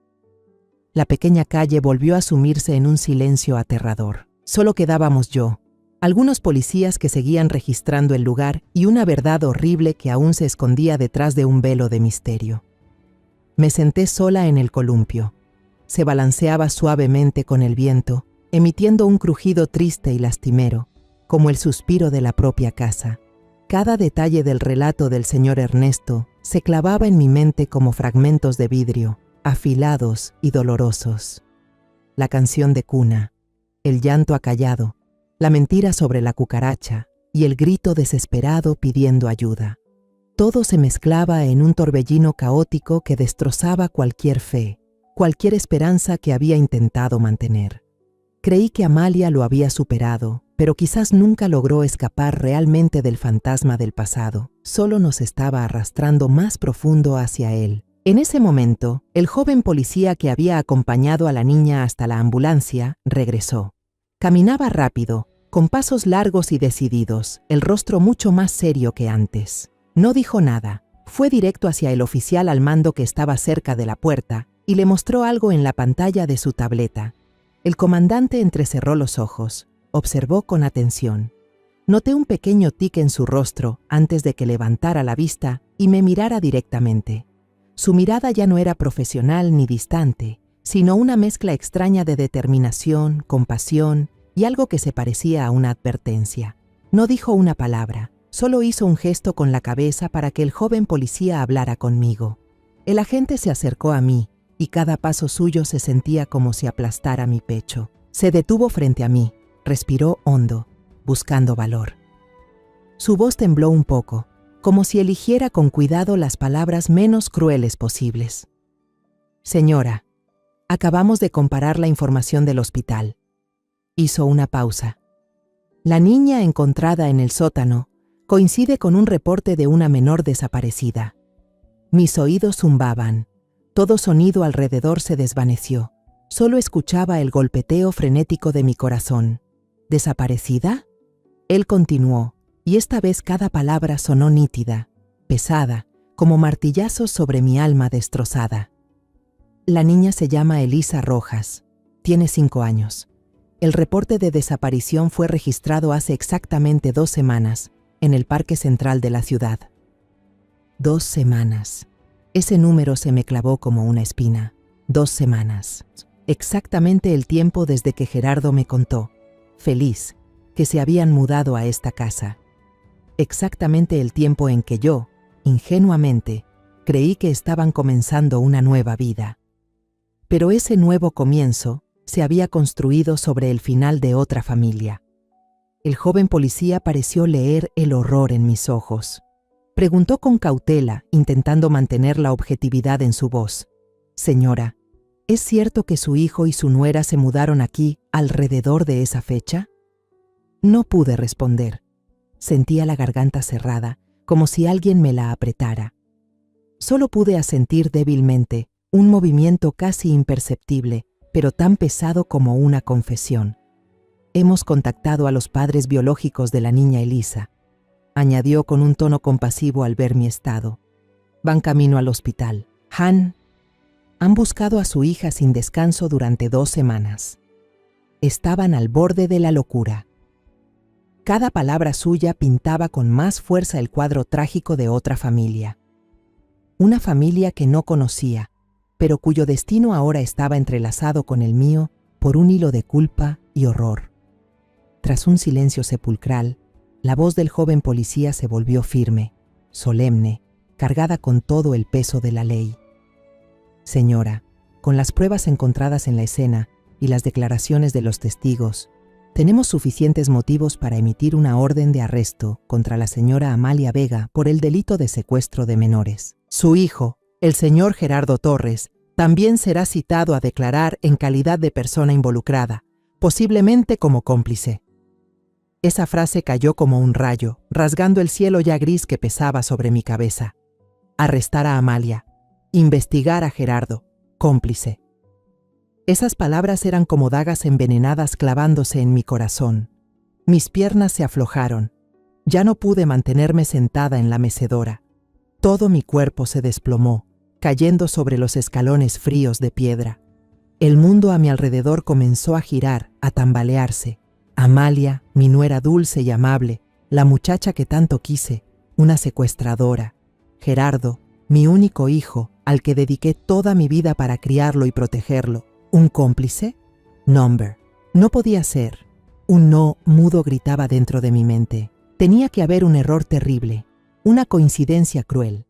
La pequeña calle volvió a sumirse en un silencio aterrador. Solo quedábamos yo, algunos policías que seguían registrando el lugar y una verdad horrible que aún se escondía detrás de un velo de misterio. Me senté sola en el columpio. Se balanceaba suavemente con el viento, emitiendo un crujido triste y lastimero, como el suspiro de la propia casa. Cada detalle del relato del señor Ernesto se clavaba en mi mente como fragmentos de vidrio, afilados y dolorosos. La canción de cuna, el llanto acallado, la mentira sobre la cucaracha y el grito desesperado pidiendo ayuda. Todo se mezclaba en un torbellino caótico que destrozaba cualquier fe, cualquier esperanza que había intentado mantener. Creí que Amalia lo había superado, pero quizás nunca logró escapar realmente del fantasma del pasado. Solo nos estaba arrastrando más profundo hacia él. En ese momento, el joven policía que había acompañado a la niña hasta la ambulancia regresó. Caminaba rápido, con pasos largos y decididos, el rostro mucho más serio que antes. No dijo nada. Fue directo hacia el oficial al mando que estaba cerca de la puerta y le mostró algo en la pantalla de su tableta. El comandante entrecerró los ojos, observó con atención. Noté un pequeño tic en su rostro antes de que levantara la vista y me mirara directamente. Su mirada ya no era profesional ni distante, sino una mezcla extraña de determinación, compasión y algo que se parecía a una advertencia. No dijo una palabra, solo hizo un gesto con la cabeza para que el joven policía hablara conmigo. El agente se acercó a mí y cada paso suyo se sentía como si aplastara mi pecho. Se detuvo frente a mí, respiró hondo, buscando valor. Su voz tembló un poco, como si eligiera con cuidado las palabras menos crueles posibles. «Señora, acabamos de comparar la información del hospital». Hizo una pausa. «La niña encontrada en el sótano coincide con un reporte de una menor desaparecida». Mis oídos zumbaban. Todo sonido alrededor se desvaneció. Solo escuchaba el golpeteo frenético de mi corazón. ¿Desaparecida? Él continuó, y esta vez cada palabra sonó nítida, pesada, como martillazos sobre mi alma destrozada. La niña se llama Elisa Rojas. Tiene 5 años. El reporte de desaparición fue registrado hace exactamente 2 semanas, en el Parque Central de la ciudad. 2 semanas. Ese número se me clavó como una espina. 2 semanas. Exactamente el tiempo desde que Gerardo me contó, feliz, que se habían mudado a esta casa. Exactamente el tiempo en que yo, ingenuamente, creí que estaban comenzando una nueva vida. Pero ese nuevo comienzo se había construido sobre el final de otra familia. El joven policía pareció leer el horror en mis ojos. Preguntó con cautela, intentando mantener la objetividad en su voz. «Señora, ¿es cierto que su hijo y su nuera se mudaron aquí alrededor de esa fecha?» No pude responder. Sentía la garganta cerrada, como si alguien me la apretara. Solo pude asentir débilmente, un movimiento casi imperceptible, pero tan pesado como una confesión. «Hemos contactado a los padres biológicos de la niña Elisa», añadió con un tono compasivo al ver mi estado. «Van camino al hospital. Han buscado a su hija sin descanso durante 2 semanas». estaban al borde de la locura. Cada palabra suya pintaba con más fuerza el cuadro trágico de otra familia. Una familia que no conocía, pero cuyo destino ahora estaba entrelazado con el mío por un hilo de culpa y horror. Tras un silencio sepulcral, la voz del joven policía se volvió firme, solemne, cargada con todo el peso de la ley. Señora, con las pruebas encontradas en la escena y las declaraciones de los testigos, tenemos suficientes motivos para emitir una orden de arresto contra la señora Amalia Vega por el delito de secuestro de menores. Su hijo, el señor Gerardo Torres, también será citado a declarar en calidad de persona involucrada, posiblemente como cómplice. Esa frase cayó como un rayo, rasgando el cielo ya gris que pesaba sobre mi cabeza. Arrestar a Amalia, investigar a Gerardo, cómplice. Esas palabras eran como dagas envenenadas clavándose en mi corazón. Mis piernas se aflojaron. Ya no pude mantenerme sentada en la mecedora. Todo mi cuerpo se desplomó, cayendo sobre los escalones fríos de piedra. El mundo a mi alrededor comenzó a girar, a tambalearse. Amalia, mi nuera dulce y amable, la muchacha que tanto quise, una secuestradora. Gerardo, mi único hijo, al que dediqué toda mi vida para criarlo y protegerlo. ¿Un cómplice? Number. No podía ser. Un no mudo gritaba dentro de mi mente. Tenía que haber un error terrible, una coincidencia cruel.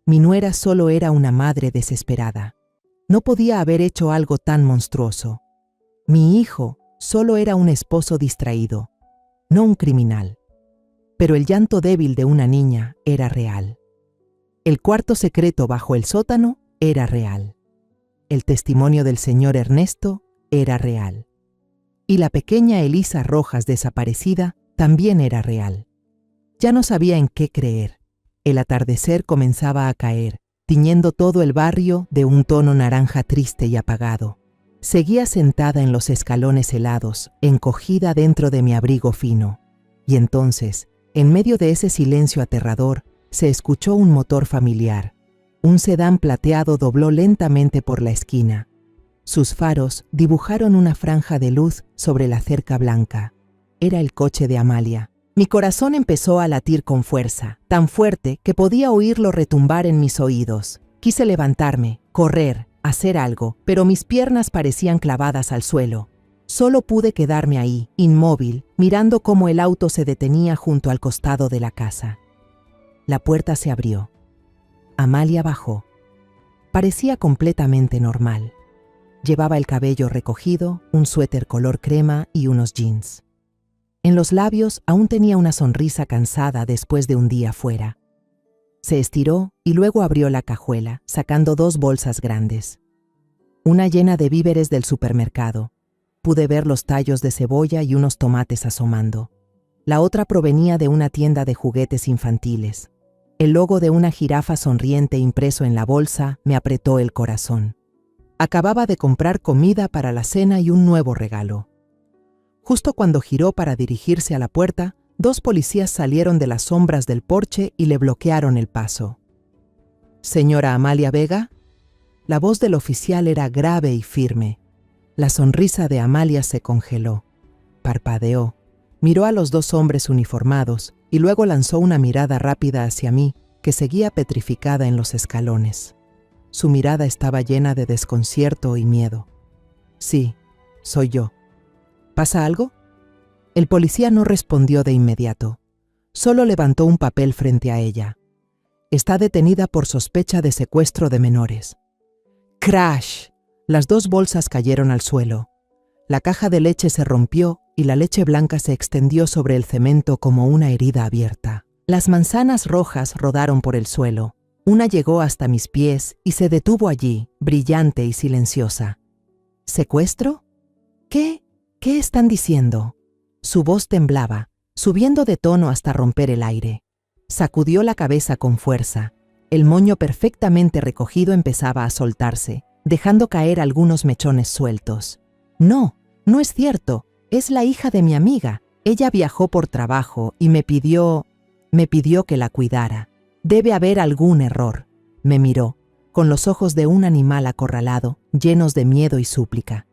Mi nuera solo era una madre desesperada. No podía haber hecho algo tan monstruoso. Mi hijo solo era un esposo distraído, no un criminal. Pero el llanto débil de una niña era real. El cuarto secreto bajo el sótano era real. El testimonio del señor Ernesto era real. Y la pequeña Elisa Rojas desaparecida también era real. Ya no sabía en qué creer. El atardecer comenzaba a caer, tiñendo todo el barrio de un tono naranja triste y apagado. Seguía sentada en los escalones helados, encogida dentro de mi abrigo fino. Y entonces, en medio de ese silencio aterrador, se escuchó un motor familiar. Un sedán plateado dobló lentamente por la esquina. Sus faros dibujaron una franja de luz sobre la cerca blanca. Era el coche de Amalia. Mi corazón empezó a latir con fuerza, tan fuerte que podía oírlo retumbar en mis oídos. Quise levantarme, correr, hacer algo, pero mis piernas parecían clavadas al suelo. Solo pude quedarme ahí, inmóvil, mirando cómo el auto se detenía junto al costado de la casa. La puerta se abrió. Amalia bajó. Parecía completamente normal. Llevaba el cabello recogido, un suéter color crema y unos jeans. En los labios aún tenía una sonrisa cansada después de un día fuera. Se estiró y luego abrió la cajuela, sacando 2 bolsas grandes. Una llena de víveres del supermercado. Pude ver los tallos de cebolla y unos tomates asomando. La otra provenía de una tienda de juguetes infantiles. El logo de una jirafa sonriente impreso en la bolsa me apretó el corazón. Acababa de comprar comida para la cena y un nuevo regalo. Justo cuando giró para dirigirse a la puerta, 2 policías salieron de las sombras del porche y le bloquearon el paso. «¿Señora Amalia Vega?» La voz del oficial era grave y firme. La sonrisa de Amalia se congeló. Parpadeó. Miró a los 2 hombres uniformados y luego lanzó una mirada rápida hacia mí, que seguía petrificada en los escalones. Su mirada estaba llena de desconcierto y miedo. «Sí, soy yo. ¿Pasa algo?» El policía no respondió de inmediato. Solo levantó un papel frente a ella. «Está detenida por sospecha de secuestro de menores». ¡Crash! Las 2 bolsas cayeron al suelo. La caja de leche se rompió y la leche blanca se extendió sobre el cemento como una herida abierta. Las manzanas rojas rodaron por el suelo. Una llegó hasta mis pies y se detuvo allí, brillante y silenciosa. ¿Secuestro? ¿Qué? ¿Qué están diciendo? Su voz temblaba, subiendo de tono hasta romper el aire. Sacudió la cabeza con fuerza. El moño perfectamente recogido empezaba a soltarse, dejando caer algunos mechones sueltos. «No, no es cierto. Es la hija de mi amiga. Ella viajó por trabajo y me pidió que la cuidara. Debe haber algún error». Me miró, con los ojos de un animal acorralado, llenos de miedo y súplica.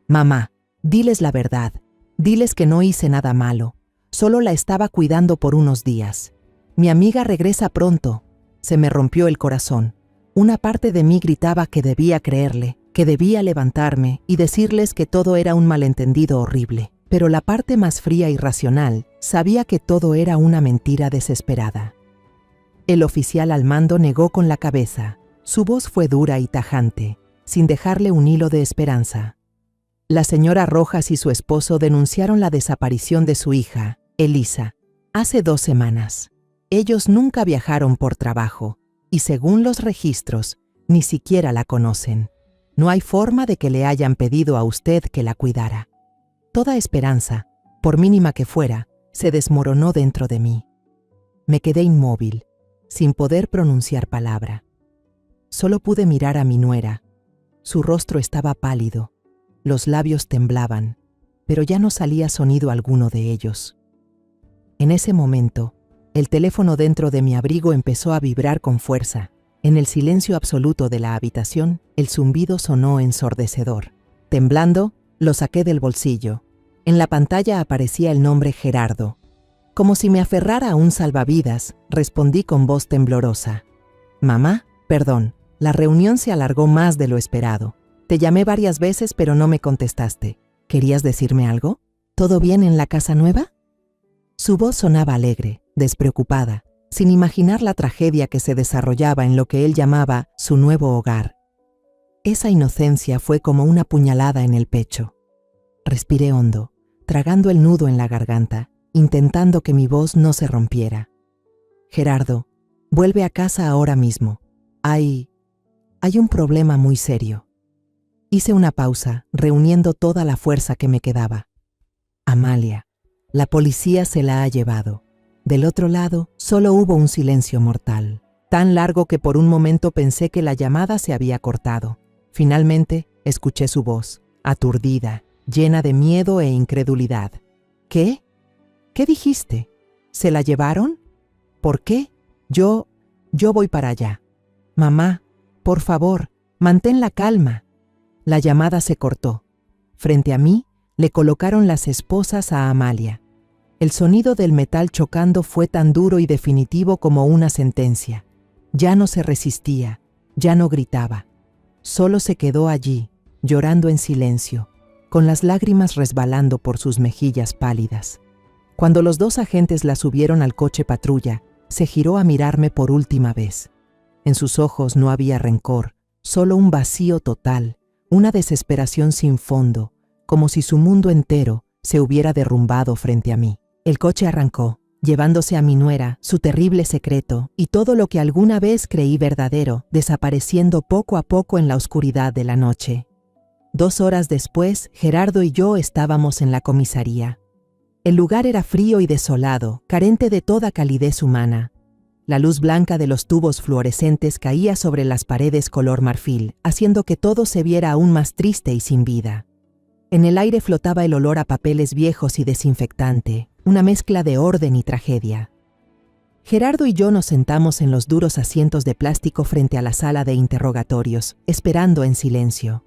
«Mamá, Diles la verdad. Diles que no hice nada malo. Solo la estaba cuidando por unos días. Mi amiga regresa pronto. Se me rompió el corazón. Una parte de mí gritaba que debía creerle, que debía levantarme y decirles que todo era un malentendido horrible. Pero la parte más fría y racional sabía que todo era una mentira desesperada. El oficial al mando negó con la cabeza. Su voz fue dura y tajante, sin dejarle un hilo de esperanza. La señora Rojas y su esposo denunciaron la desaparición de su hija, Elisa, hace 2 semanas. Ellos nunca viajaron por trabajo y, según los registros, ni siquiera la conocen. No hay forma de que le hayan pedido a usted que la cuidara. Toda esperanza, por mínima que fuera, se desmoronó dentro de mí. Me quedé inmóvil, sin poder pronunciar palabra. Solo pude mirar a mi nuera. Su rostro estaba pálido, los labios temblaban, pero ya no salía sonido alguno de ellos. En ese momento, el teléfono dentro de mi abrigo empezó a vibrar con fuerza. En el silencio absoluto de la habitación, el zumbido sonó ensordecedor. Temblando, lo saqué del bolsillo. En la pantalla aparecía el nombre Gerardo. Como si me aferrara a un salvavidas, respondí con voz temblorosa. «Mamá, perdón, la reunión se alargó más de lo esperado. Te llamé varias veces pero no me contestaste. ¿Querías decirme algo? ¿Todo bien en la casa nueva?» Su voz sonaba alegre, despreocupada, sin imaginar la tragedia que se desarrollaba en lo que él llamaba su nuevo hogar. Esa inocencia fue como una puñalada en el pecho. Respiré hondo, tragando el nudo en la garganta, intentando que mi voz no se rompiera. «Gerardo, vuelve a casa ahora mismo. Hay un problema muy serio». Hice una pausa, reuniendo toda la fuerza que me quedaba. «Amalia, la policía se la ha llevado». Del otro lado, solo hubo un silencio mortal, tan largo que por un momento pensé que la llamada se había cortado. Finalmente, escuché su voz, aturdida, llena de miedo e incredulidad. «¿Qué? ¿Qué dijiste? ¿Se la llevaron? ¿Por qué? Yo voy para allá. Mamá, por favor, mantén la calma». La llamada se cortó. Frente a mí, le colocaron las esposas a Amalia. El sonido del metal chocando fue tan duro y definitivo como una sentencia. Ya no se resistía, ya no gritaba. Solo se quedó allí, llorando en silencio, con las lágrimas resbalando por sus mejillas pálidas. Cuando los 2 agentes la subieron al coche patrulla, se giró a mirarme por última vez. En sus ojos no había rencor, solo un vacío total, una desesperación sin fondo, como si su mundo entero se hubiera derrumbado frente a mí. El coche arrancó, llevándose a mi nuera, su terrible secreto y todo lo que alguna vez creí verdadero, desapareciendo poco a poco en la oscuridad de la noche. 2 horas después, Gerardo y yo estábamos en la comisaría. El lugar era frío y desolado, carente de toda calidez humana. La luz blanca de los tubos fluorescentes caía sobre las paredes color marfil, haciendo que todo se viera aún más triste y sin vida. En el aire flotaba el olor a papeles viejos y desinfectante, una mezcla de orden y tragedia. Gerardo y yo nos sentamos en los duros asientos de plástico frente a la sala de interrogatorios, esperando en silencio.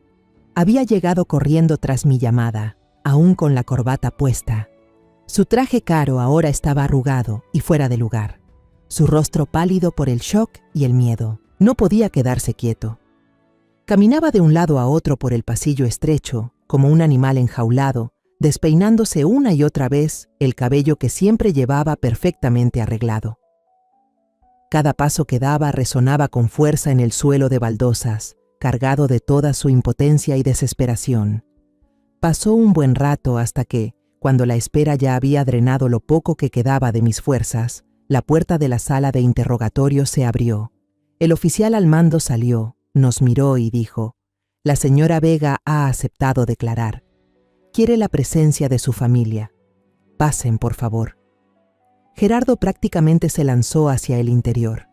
Había llegado corriendo tras mi llamada, aún con la corbata puesta. Su traje caro ahora estaba arrugado y fuera de lugar. Su rostro pálido por el shock y el miedo. No podía quedarse quieto. Caminaba de un lado a otro por el pasillo estrecho, como un animal enjaulado, despeinándose una y otra vez el cabello que siempre llevaba perfectamente arreglado. Cada paso que daba resonaba con fuerza en el suelo de baldosas, cargado de toda su impotencia y desesperación. Pasó un buen rato hasta que, cuando la espera ya había drenado lo poco que quedaba de mis fuerzas, la puerta de la sala de interrogatorio se abrió. El oficial al mando salió, nos miró y dijo: «La señora Vega ha aceptado declarar. Quiere la presencia de su familia. Pasen, por favor». Gerardo prácticamente se lanzó hacia el interior.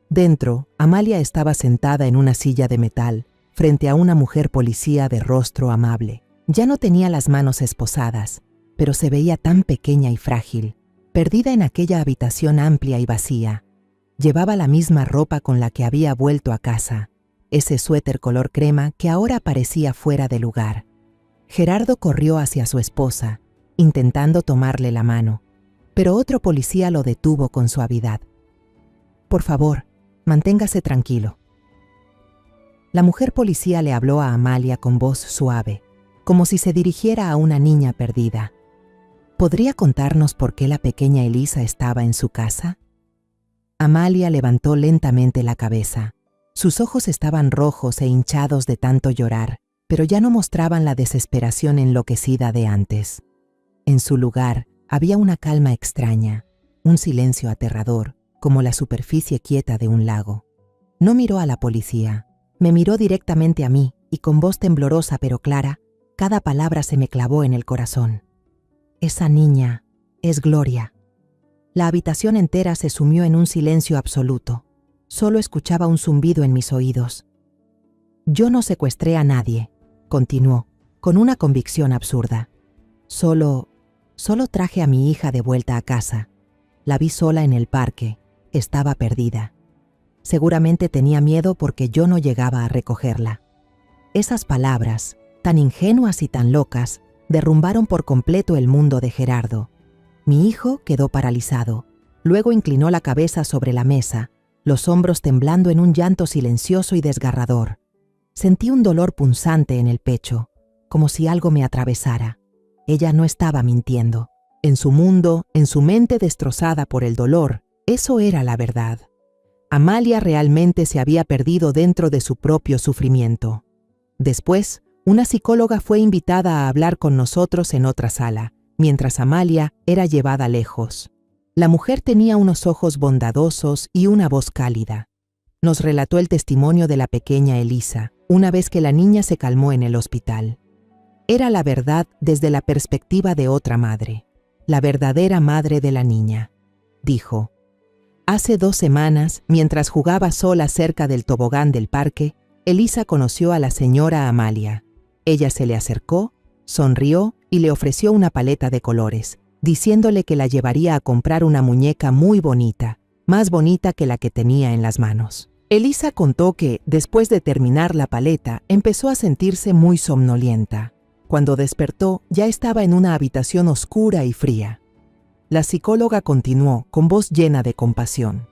Dentro, Amalia estaba sentada en una silla de metal, frente a una mujer policía de rostro amable. Ya no tenía las manos esposadas, pero se veía tan pequeña y frágil, perdida en aquella habitación amplia y vacía. Llevaba la misma ropa con la que había vuelto a casa, ese suéter color crema que ahora parecía fuera de lugar. Gerardo corrió hacia su esposa, intentando tomarle la mano, pero otro policía lo detuvo con suavidad. Por favor, manténgase tranquilo. La mujer policía le habló a Amalia con voz suave, como si se dirigiera a una niña perdida. ¿Podría contarnos por qué la pequeña Elisa estaba en su casa? Amalia levantó lentamente la cabeza. Sus ojos estaban rojos e hinchados de tanto llorar, pero ya no mostraban la desesperación enloquecida de antes. En su lugar había una calma extraña, un silencio aterrador, como la superficie quieta de un lago. No miró a la policía, me miró directamente a mí y con voz temblorosa pero clara, cada palabra se me clavó en el corazón. Esa niña es Gloria. La habitación entera se sumió en un silencio absoluto. Solo escuchaba un zumbido en mis oídos. Yo no secuestré a nadie, continuó, con una convicción absurda. Solo traje a mi hija de vuelta a casa. La vi sola en el parque. Estaba perdida. Seguramente tenía miedo porque yo no llegaba a recogerla. Esas palabras, tan ingenuas y tan locas, derrumbaron por completo el mundo de Gerardo. Mi hijo quedó paralizado. Luego inclinó la cabeza sobre la mesa, los hombros temblando en un llanto silencioso y desgarrador. Sentí un dolor punzante en el pecho, como si algo me atravesara. Ella no estaba mintiendo. En su mundo, en su mente destrozada por el dolor, eso era la verdad. Amalia realmente se había perdido dentro de su propio sufrimiento. Después, una psicóloga fue invitada a hablar con nosotros en otra sala, mientras Amalia era llevada lejos. La mujer tenía unos ojos bondadosos y una voz cálida. Nos relató el testimonio de la pequeña Elisa, una vez que la niña se calmó en el hospital. Era la verdad desde la perspectiva de otra madre, la verdadera madre de la niña. Dijo: hace 2 semanas, mientras jugaba sola cerca del tobogán del parque, Elisa conoció a la señora Amalia. Ella se le acercó, sonrió y le ofreció una paleta de colores, diciéndole que la llevaría a comprar una muñeca muy bonita, más bonita que la que tenía en las manos. Elisa contó que, después de terminar la paleta, empezó a sentirse muy somnolienta. Cuando despertó, ya estaba en una habitación oscura y fría. La psicóloga continuó, con voz llena de compasión.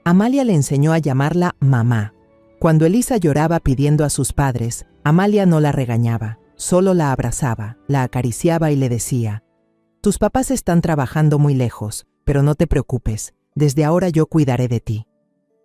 Amalia le enseñó a llamarla mamá. Cuando Elisa lloraba pidiendo a sus padres, Amalia no la regañaba, solo la abrazaba, la acariciaba y le decía: tus papás están trabajando muy lejos, pero no te preocupes, desde ahora yo cuidaré de ti.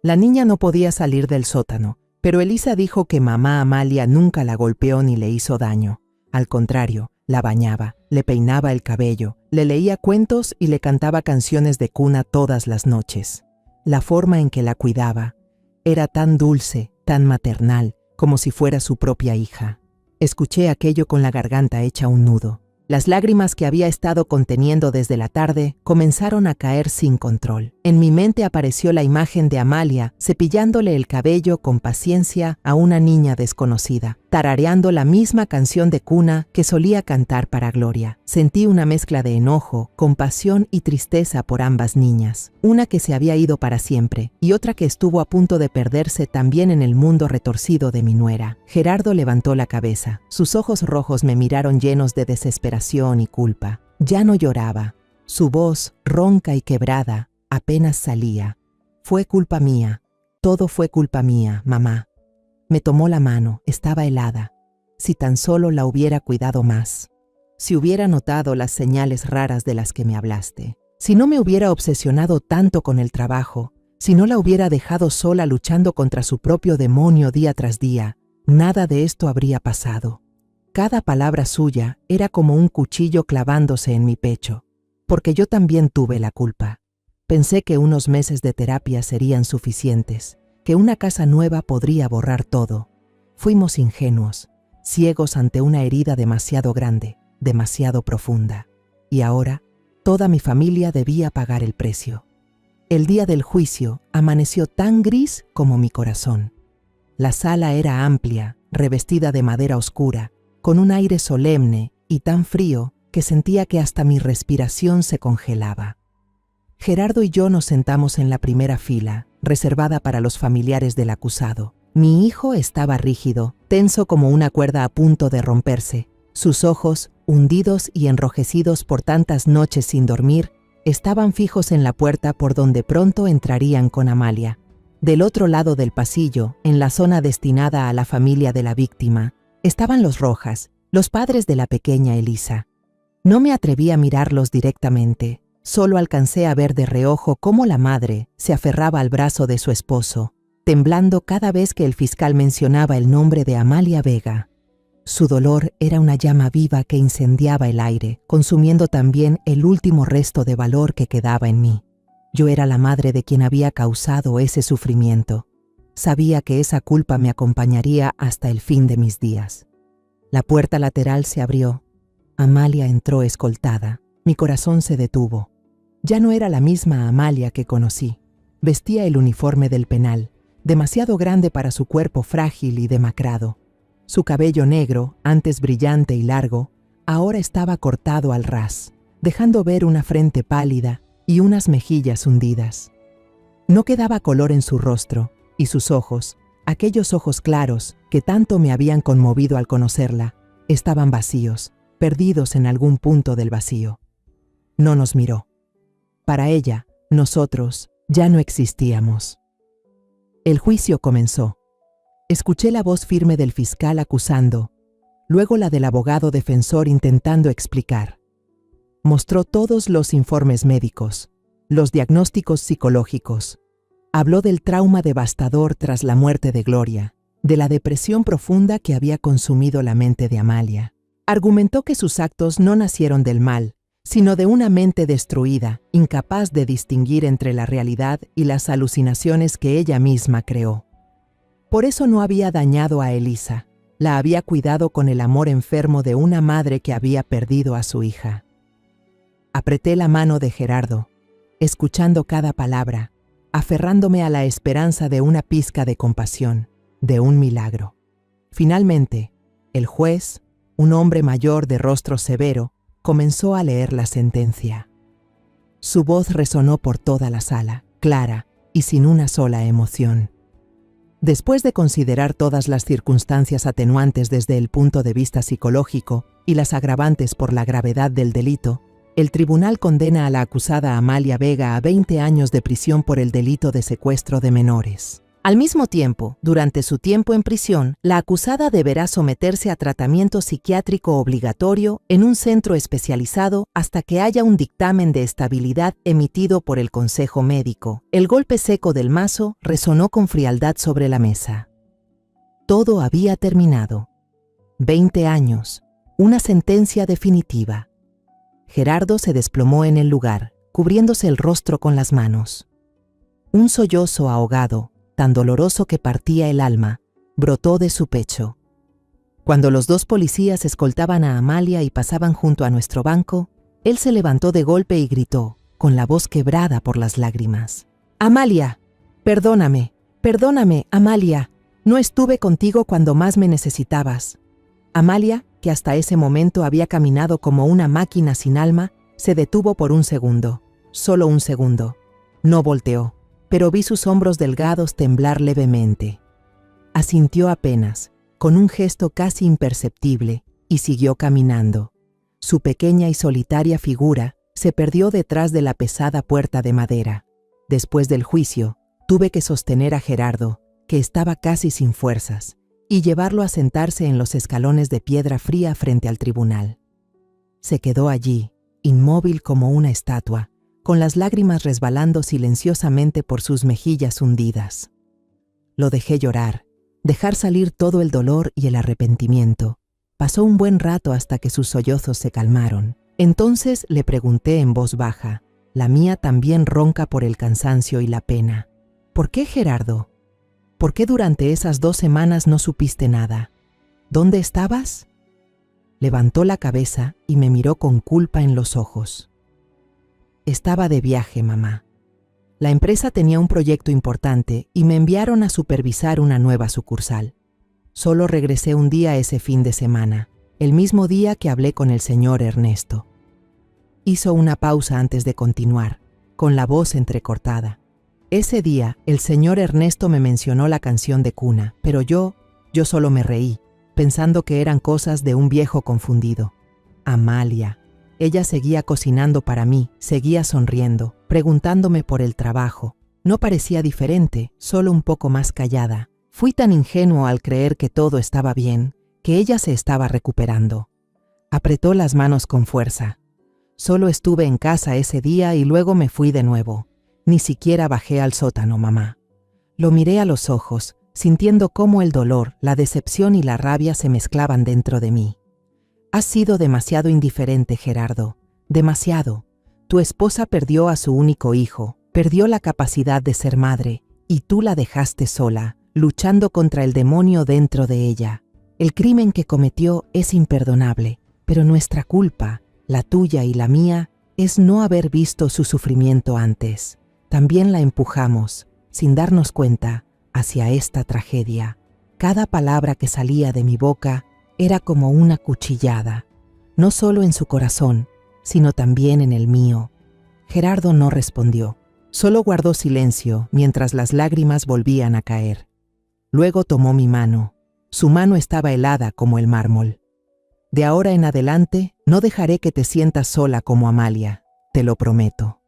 La niña no podía salir del sótano, pero Elisa dijo que mamá Amalia nunca la golpeó ni le hizo daño. Al contrario, la bañaba, le peinaba el cabello, le leía cuentos y le cantaba canciones de cuna todas las noches. La forma en que la cuidaba era tan dulce, tan maternal, como si fuera su propia hija. Escuché aquello con la garganta hecha un nudo. Las lágrimas que había estado conteniendo desde la tarde comenzaron a caer sin control. En mi mente apareció la imagen de Amalia cepillándole el cabello con paciencia a una niña desconocida, tarareando la misma canción de cuna que solía cantar para Gloria. Sentí una mezcla de enojo, compasión y tristeza por ambas niñas, una que se había ido para siempre y otra que estuvo a punto de perderse también en el mundo retorcido de mi nuera. Gerardo levantó la cabeza. Sus ojos rojos me miraron llenos de desesperación y culpa. Ya no lloraba. Su voz, ronca y quebrada, apenas salía. Fue culpa mía. Todo fue culpa mía, mamá. Me tomó la mano, estaba helada. Si tan solo la hubiera cuidado más. Si hubiera notado las señales raras de las que me hablaste. Si no me hubiera obsesionado tanto con el trabajo. Si no la hubiera dejado sola luchando contra su propio demonio día tras día. Nada de esto habría pasado. Cada palabra suya era como un cuchillo clavándose en mi pecho, porque yo también tuve la culpa. Pensé que unos meses de terapia serían suficientes, que una casa nueva podría borrar todo. Fuimos ingenuos, ciegos ante una herida demasiado grande, demasiado profunda. Y ahora, toda mi familia debía pagar el precio. El día del juicio amaneció tan gris como mi corazón. La sala era amplia, revestida de madera oscura, con un aire solemne y tan frío que sentía que hasta mi respiración se congelaba. Gerardo y yo nos sentamos en la primera fila, reservada para los familiares del acusado. Mi hijo estaba rígido, tenso como una cuerda a punto de romperse. Sus ojos, hundidos y enrojecidos por tantas noches sin dormir, estaban fijos en la puerta por donde pronto entrarían con Amalia. Del otro lado del pasillo, en la zona destinada a la familia de la víctima, estaban los Rojas, los padres de la pequeña Elisa. No me atreví a mirarlos directamente, solo alcancé a ver de reojo cómo la madre se aferraba al brazo de su esposo, temblando cada vez que el fiscal mencionaba el nombre de Amalia Vega. Su dolor era una llama viva que incendiaba el aire, consumiendo también el último resto de valor que quedaba en mí. Yo era la madre de quien había causado ese sufrimiento. Sabía que esa culpa me acompañaría hasta el fin de mis días. La puerta lateral se abrió. Amalia entró escoltada. Mi corazón se detuvo. Ya no era la misma Amalia que conocí. Vestía el uniforme del penal, demasiado grande para su cuerpo frágil y demacrado. Su cabello negro, antes brillante y largo, ahora estaba cortado al ras, dejando ver una frente pálida y unas mejillas hundidas. No quedaba color en su rostro, y sus ojos, aquellos ojos claros que tanto me habían conmovido al conocerla, estaban vacíos, perdidos en algún punto del vacío. No nos miró. Para ella, nosotros ya no existíamos. El juicio comenzó. Escuché la voz firme del fiscal acusando, luego la del abogado defensor intentando explicar. Mostró todos los informes médicos, los diagnósticos psicológicos. Habló del trauma devastador tras la muerte de Gloria, de la depresión profunda que había consumido la mente de Amalia. Argumentó que sus actos no nacieron del mal, sino de una mente destruida, incapaz de distinguir entre la realidad y las alucinaciones que ella misma creó. Por eso no había dañado a Elisa, la había cuidado con el amor enfermo de una madre que había perdido a su hija. Apreté la mano de Gerardo, escuchando cada palabra, aferrándome a la esperanza de una pizca de compasión, de un milagro. Finalmente, el juez, un hombre mayor de rostro severo, comenzó a leer la sentencia. Su voz resonó por toda la sala, clara y sin una sola emoción. Después de considerar todas las circunstancias atenuantes desde el punto de vista psicológico y las agravantes por la gravedad del delito, el tribunal condena a la acusada Amalia Vega a 20 años de prisión por el delito de secuestro de menores. Al mismo tiempo, durante su tiempo en prisión, la acusada deberá someterse a tratamiento psiquiátrico obligatorio en un centro especializado hasta que haya un dictamen de estabilidad emitido por el Consejo Médico. El golpe seco del mazo resonó con frialdad sobre la mesa. Todo había terminado. 20 años, una sentencia definitiva. Gerardo se desplomó en el lugar, cubriéndose el rostro con las manos. Un sollozo ahogado, tan doloroso que partía el alma, brotó de su pecho. Cuando los dos policías escoltaban a Amalia y pasaban junto a nuestro banco, él se levantó de golpe y gritó, con la voz quebrada por las lágrimas: «Amalia, perdóname, perdóname, Amalia, no estuve contigo cuando más me necesitabas». Amalia, que hasta ese momento había caminado como una máquina sin alma, se detuvo por un segundo, solo un segundo. No volteó, pero vi sus hombros delgados temblar levemente. Asintió apenas, con un gesto casi imperceptible, y siguió caminando. Su pequeña y solitaria figura se perdió detrás de la pesada puerta de madera. Después del juicio, tuve que sostener a Gerardo, que estaba casi sin fuerzas, y llevarlo a sentarse en los escalones de piedra fría frente al tribunal. Se quedó allí, inmóvil como una estatua, con las lágrimas resbalando silenciosamente por sus mejillas hundidas. Lo dejé llorar, dejar salir todo el dolor y el arrepentimiento. Pasó un buen rato hasta que sus sollozos se calmaron. Entonces le pregunté en voz baja, la mía también ronca por el cansancio y la pena: «¿Por qué, Gerardo? ¿Por qué durante esas 2 semanas no supiste nada? ¿Dónde estabas?». Levantó la cabeza y me miró con culpa en los ojos. «Estaba de viaje, mamá. La empresa tenía un proyecto importante y me enviaron a supervisar una nueva sucursal. Solo regresé un día ese fin de semana, el mismo día que hablé con el señor Ernesto». Hizo una pausa antes de continuar, con la voz entrecortada. «Ese día, el señor Ernesto me mencionó la canción de cuna, pero yo solo me reí, pensando que eran cosas de un viejo confundido. Amalia. Ella seguía cocinando para mí, seguía sonriendo, preguntándome por el trabajo. No parecía diferente, solo un poco más callada. Fui tan ingenuo al creer que todo estaba bien, que ella se estaba recuperando. Apretó las manos con fuerza. Solo estuve en casa ese día y luego me fui de nuevo. Ni siquiera bajé al sótano, mamá. Lo miré a los ojos, sintiendo cómo el dolor, la decepción y la rabia se mezclaban dentro de mí. Has sido demasiado indiferente, Gerardo. Demasiado. Tu esposa perdió a su único hijo, perdió la capacidad de ser madre, y tú la dejaste sola, luchando contra el demonio dentro de ella. El crimen que cometió es imperdonable, pero nuestra culpa, la tuya y la mía, es no haber visto su sufrimiento antes. También la empujamos, sin darnos cuenta, hacia esta tragedia. Cada palabra que salía de mi boca era como una cuchillada, no solo en su corazón, sino también en el mío. Gerardo no respondió, solo guardó silencio mientras las lágrimas volvían a caer. Luego tomó mi mano. Su mano estaba helada como el mármol. De ahora en adelante, no dejaré que te sientas sola como Amalia, te lo prometo.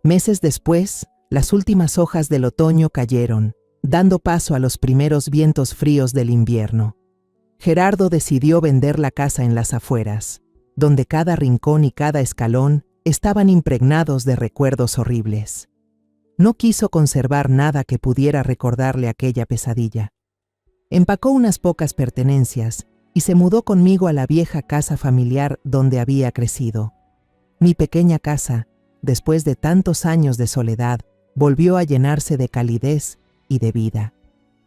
Meses después, las últimas hojas del otoño cayeron, dando paso a los primeros vientos fríos del invierno. Gerardo decidió vender la casa en las afueras, donde cada rincón y cada escalón estaban impregnados de recuerdos horribles. No quiso conservar nada que pudiera recordarle aquella pesadilla. Empacó unas pocas pertenencias y se mudó conmigo a la vieja casa familiar donde había crecido. Mi pequeña casa, después de tantos años de soledad, volvió a llenarse de calidez y de vida.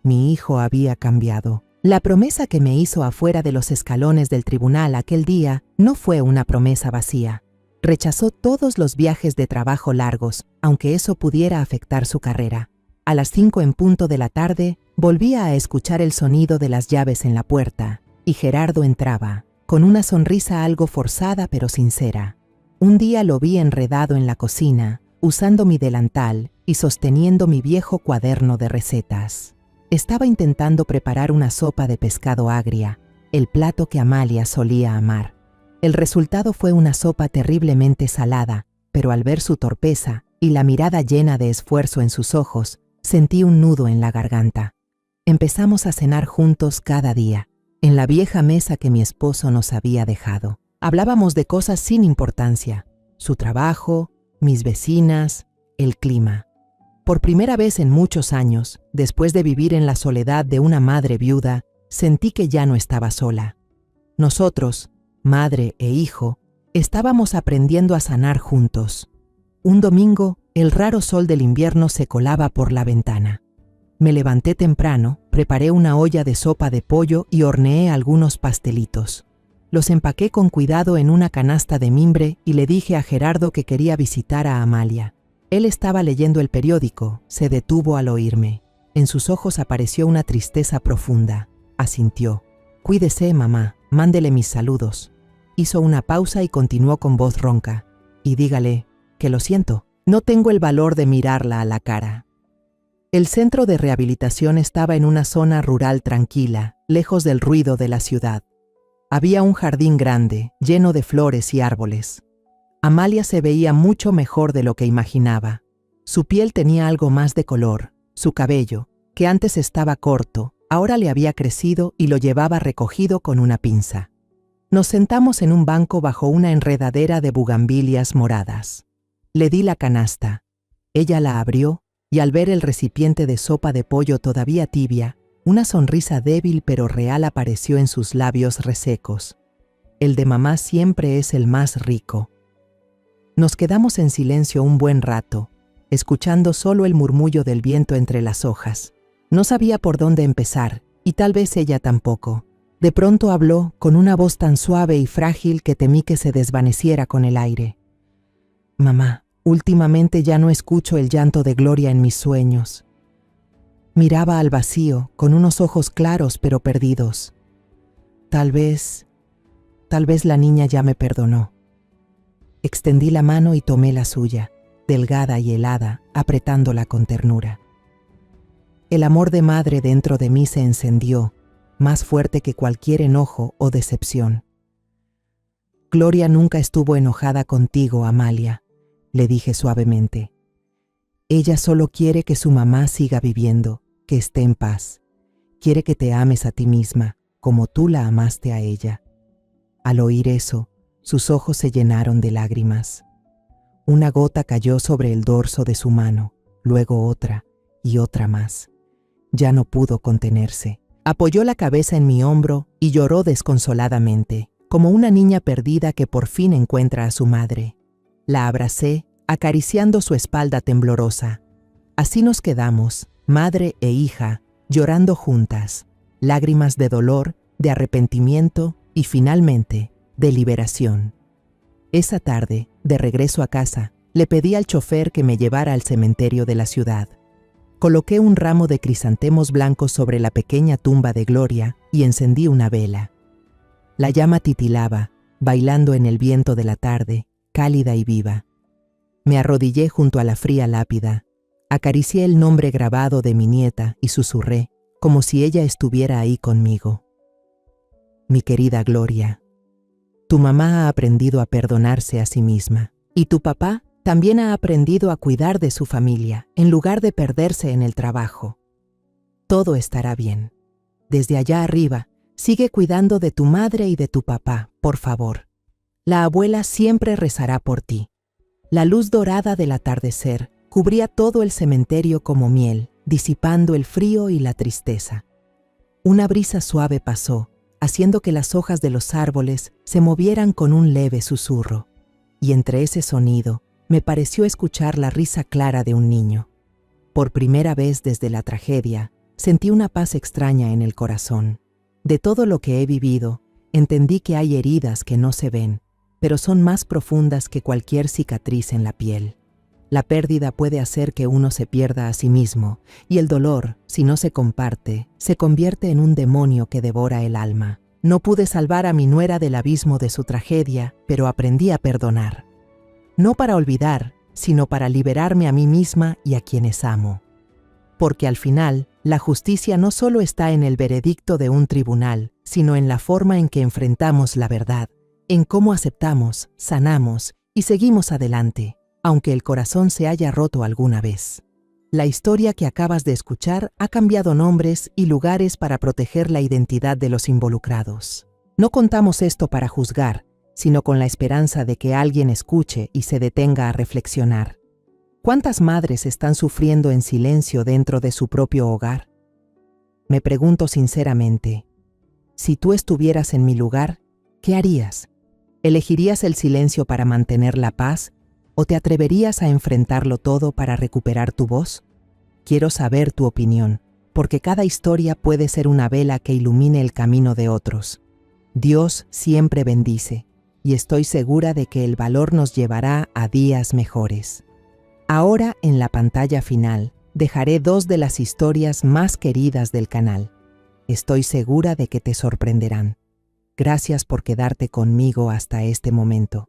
Mi hijo había cambiado. La promesa que me hizo afuera de los escalones del tribunal aquel día no fue una promesa vacía. Rechazó todos los viajes de trabajo largos, aunque eso pudiera afectar su carrera. A las 5 en punto de la tarde, volvía a escuchar el sonido de las llaves en la puerta, y Gerardo entraba, con una sonrisa algo forzada pero sincera. Un día lo vi enredado en la cocina, usando mi delantal y sosteniendo mi viejo cuaderno de recetas. Estaba intentando preparar una sopa de pescado agria, el plato que Amalia solía amar. El resultado fue una sopa terriblemente salada, pero al ver su torpeza y la mirada llena de esfuerzo en sus ojos, sentí un nudo en la garganta. Empezamos a cenar juntos cada día, en la vieja mesa que mi esposo nos había dejado. Hablábamos de cosas sin importancia, su trabajo, mis vecinas, el clima. Por primera vez en muchos años, después de vivir en la soledad de una madre viuda, sentí que ya no estaba sola. Nosotros, madre e hijo, estábamos aprendiendo a sanar juntos. Un domingo, el raro sol del invierno se colaba por la ventana. Me levanté temprano, preparé una olla de sopa de pollo y horneé algunos pastelitos. Los empaqué con cuidado en una canasta de mimbre y le dije a Gerardo que quería visitar a Amalia. Él estaba leyendo el periódico, se detuvo al oírme. En sus ojos apareció una tristeza profunda. Asintió. «Cuídese, mamá, mándele mis saludos». Hizo una pausa y continuó con voz ronca. «Y dígale que lo siento, no tengo el valor de mirarla a la cara». El centro de rehabilitación estaba en una zona rural tranquila, lejos del ruido de la ciudad. Había un jardín grande, lleno de flores y árboles. Amalia se veía mucho mejor de lo que imaginaba. Su piel tenía algo más de color. Su cabello, que antes estaba corto, ahora le había crecido y lo llevaba recogido con una pinza. Nos sentamos en un banco bajo una enredadera de bugambilias moradas. Le di la canasta. Ella la abrió y al ver el recipiente de sopa de pollo todavía tibia, una sonrisa débil pero real apareció en sus labios resecos. El de mamá siempre es el más rico. Nos quedamos en silencio un buen rato, escuchando solo el murmullo del viento entre las hojas. No sabía por dónde empezar, y tal vez ella tampoco. De pronto habló con una voz tan suave y frágil que temí que se desvaneciera con el aire. «Mamá, últimamente ya no escucho el llanto de Gloria en mis sueños». Miraba al vacío, con unos ojos claros pero perdidos. Tal vez la niña ya me perdonó. Extendí la mano y tomé la suya, delgada y helada, apretándola con ternura. El amor de madre dentro de mí se encendió, más fuerte que cualquier enojo o decepción. Gloria nunca estuvo enojada contigo, Amalia, le dije suavemente. Ella solo quiere que su mamá siga viviendo, que esté en paz. Quiere que te ames a ti misma, como tú la amaste a ella. Al oír eso, sus ojos se llenaron de lágrimas. Una gota cayó sobre el dorso de su mano, luego otra y otra más. Ya no pudo contenerse. Apoyó la cabeza en mi hombro y lloró desconsoladamente, como una niña perdida que por fin encuentra a su madre. La abracé, acariciando su espalda temblorosa. Así nos quedamos, madre e hija, llorando juntas, lágrimas de dolor, de arrepentimiento y finalmente, de liberación. Esa tarde, de regreso a casa, le pedí al chofer que me llevara al cementerio de la ciudad. Coloqué un ramo de crisantemos blancos sobre la pequeña tumba de Gloria y encendí una vela. La llama titilaba, bailando en el viento de la tarde, cálida y viva. Me arrodillé junto a la fría lápida, acaricié el nombre grabado de mi nieta y susurré, como si ella estuviera ahí conmigo. Mi querida Gloria, tu mamá ha aprendido a perdonarse a sí misma, y tu papá también ha aprendido a cuidar de su familia, en lugar de perderse en el trabajo. Todo estará bien. Desde allá arriba, sigue cuidando de tu madre y de tu papá, por favor. La abuela siempre rezará por ti. La luz dorada del atardecer cubría todo el cementerio como miel, disipando el frío y la tristeza. Una brisa suave pasó, haciendo que las hojas de los árboles se movieran con un leve susurro, y entre ese sonido me pareció escuchar la risa clara de un niño. Por primera vez desde la tragedia, sentí una paz extraña en el corazón. De todo lo que he vivido, entendí que hay heridas que no se ven, pero son más profundas que cualquier cicatriz en la piel. La pérdida puede hacer que uno se pierda a sí mismo, y el dolor, si no se comparte, se convierte en un demonio que devora el alma. No pude salvar a mi nuera del abismo de su tragedia, pero aprendí a perdonar. No para olvidar, sino para liberarme a mí misma y a quienes amo. Porque al final, la justicia no solo está en el veredicto de un tribunal, sino en la forma en que enfrentamos la verdad, en cómo aceptamos, sanamos y seguimos adelante, aunque el corazón se haya roto alguna vez. La historia que acabas de escuchar ha cambiado nombres y lugares para proteger la identidad de los involucrados. No contamos esto para juzgar, sino con la esperanza de que alguien escuche y se detenga a reflexionar. ¿Cuántas madres están sufriendo en silencio dentro de su propio hogar? Me pregunto sinceramente, si tú estuvieras en mi lugar, ¿qué harías? ¿Elegirías el silencio para mantener la paz o te atreverías a enfrentarlo todo para recuperar tu voz? Quiero saber tu opinión, porque cada historia puede ser una vela que ilumine el camino de otros. Dios siempre bendice, y estoy segura de que el valor nos llevará a días mejores. Ahora, en la pantalla final, dejaré 2 de las historias más queridas del canal. Estoy segura de que te sorprenderán. Gracias por quedarte conmigo hasta este momento.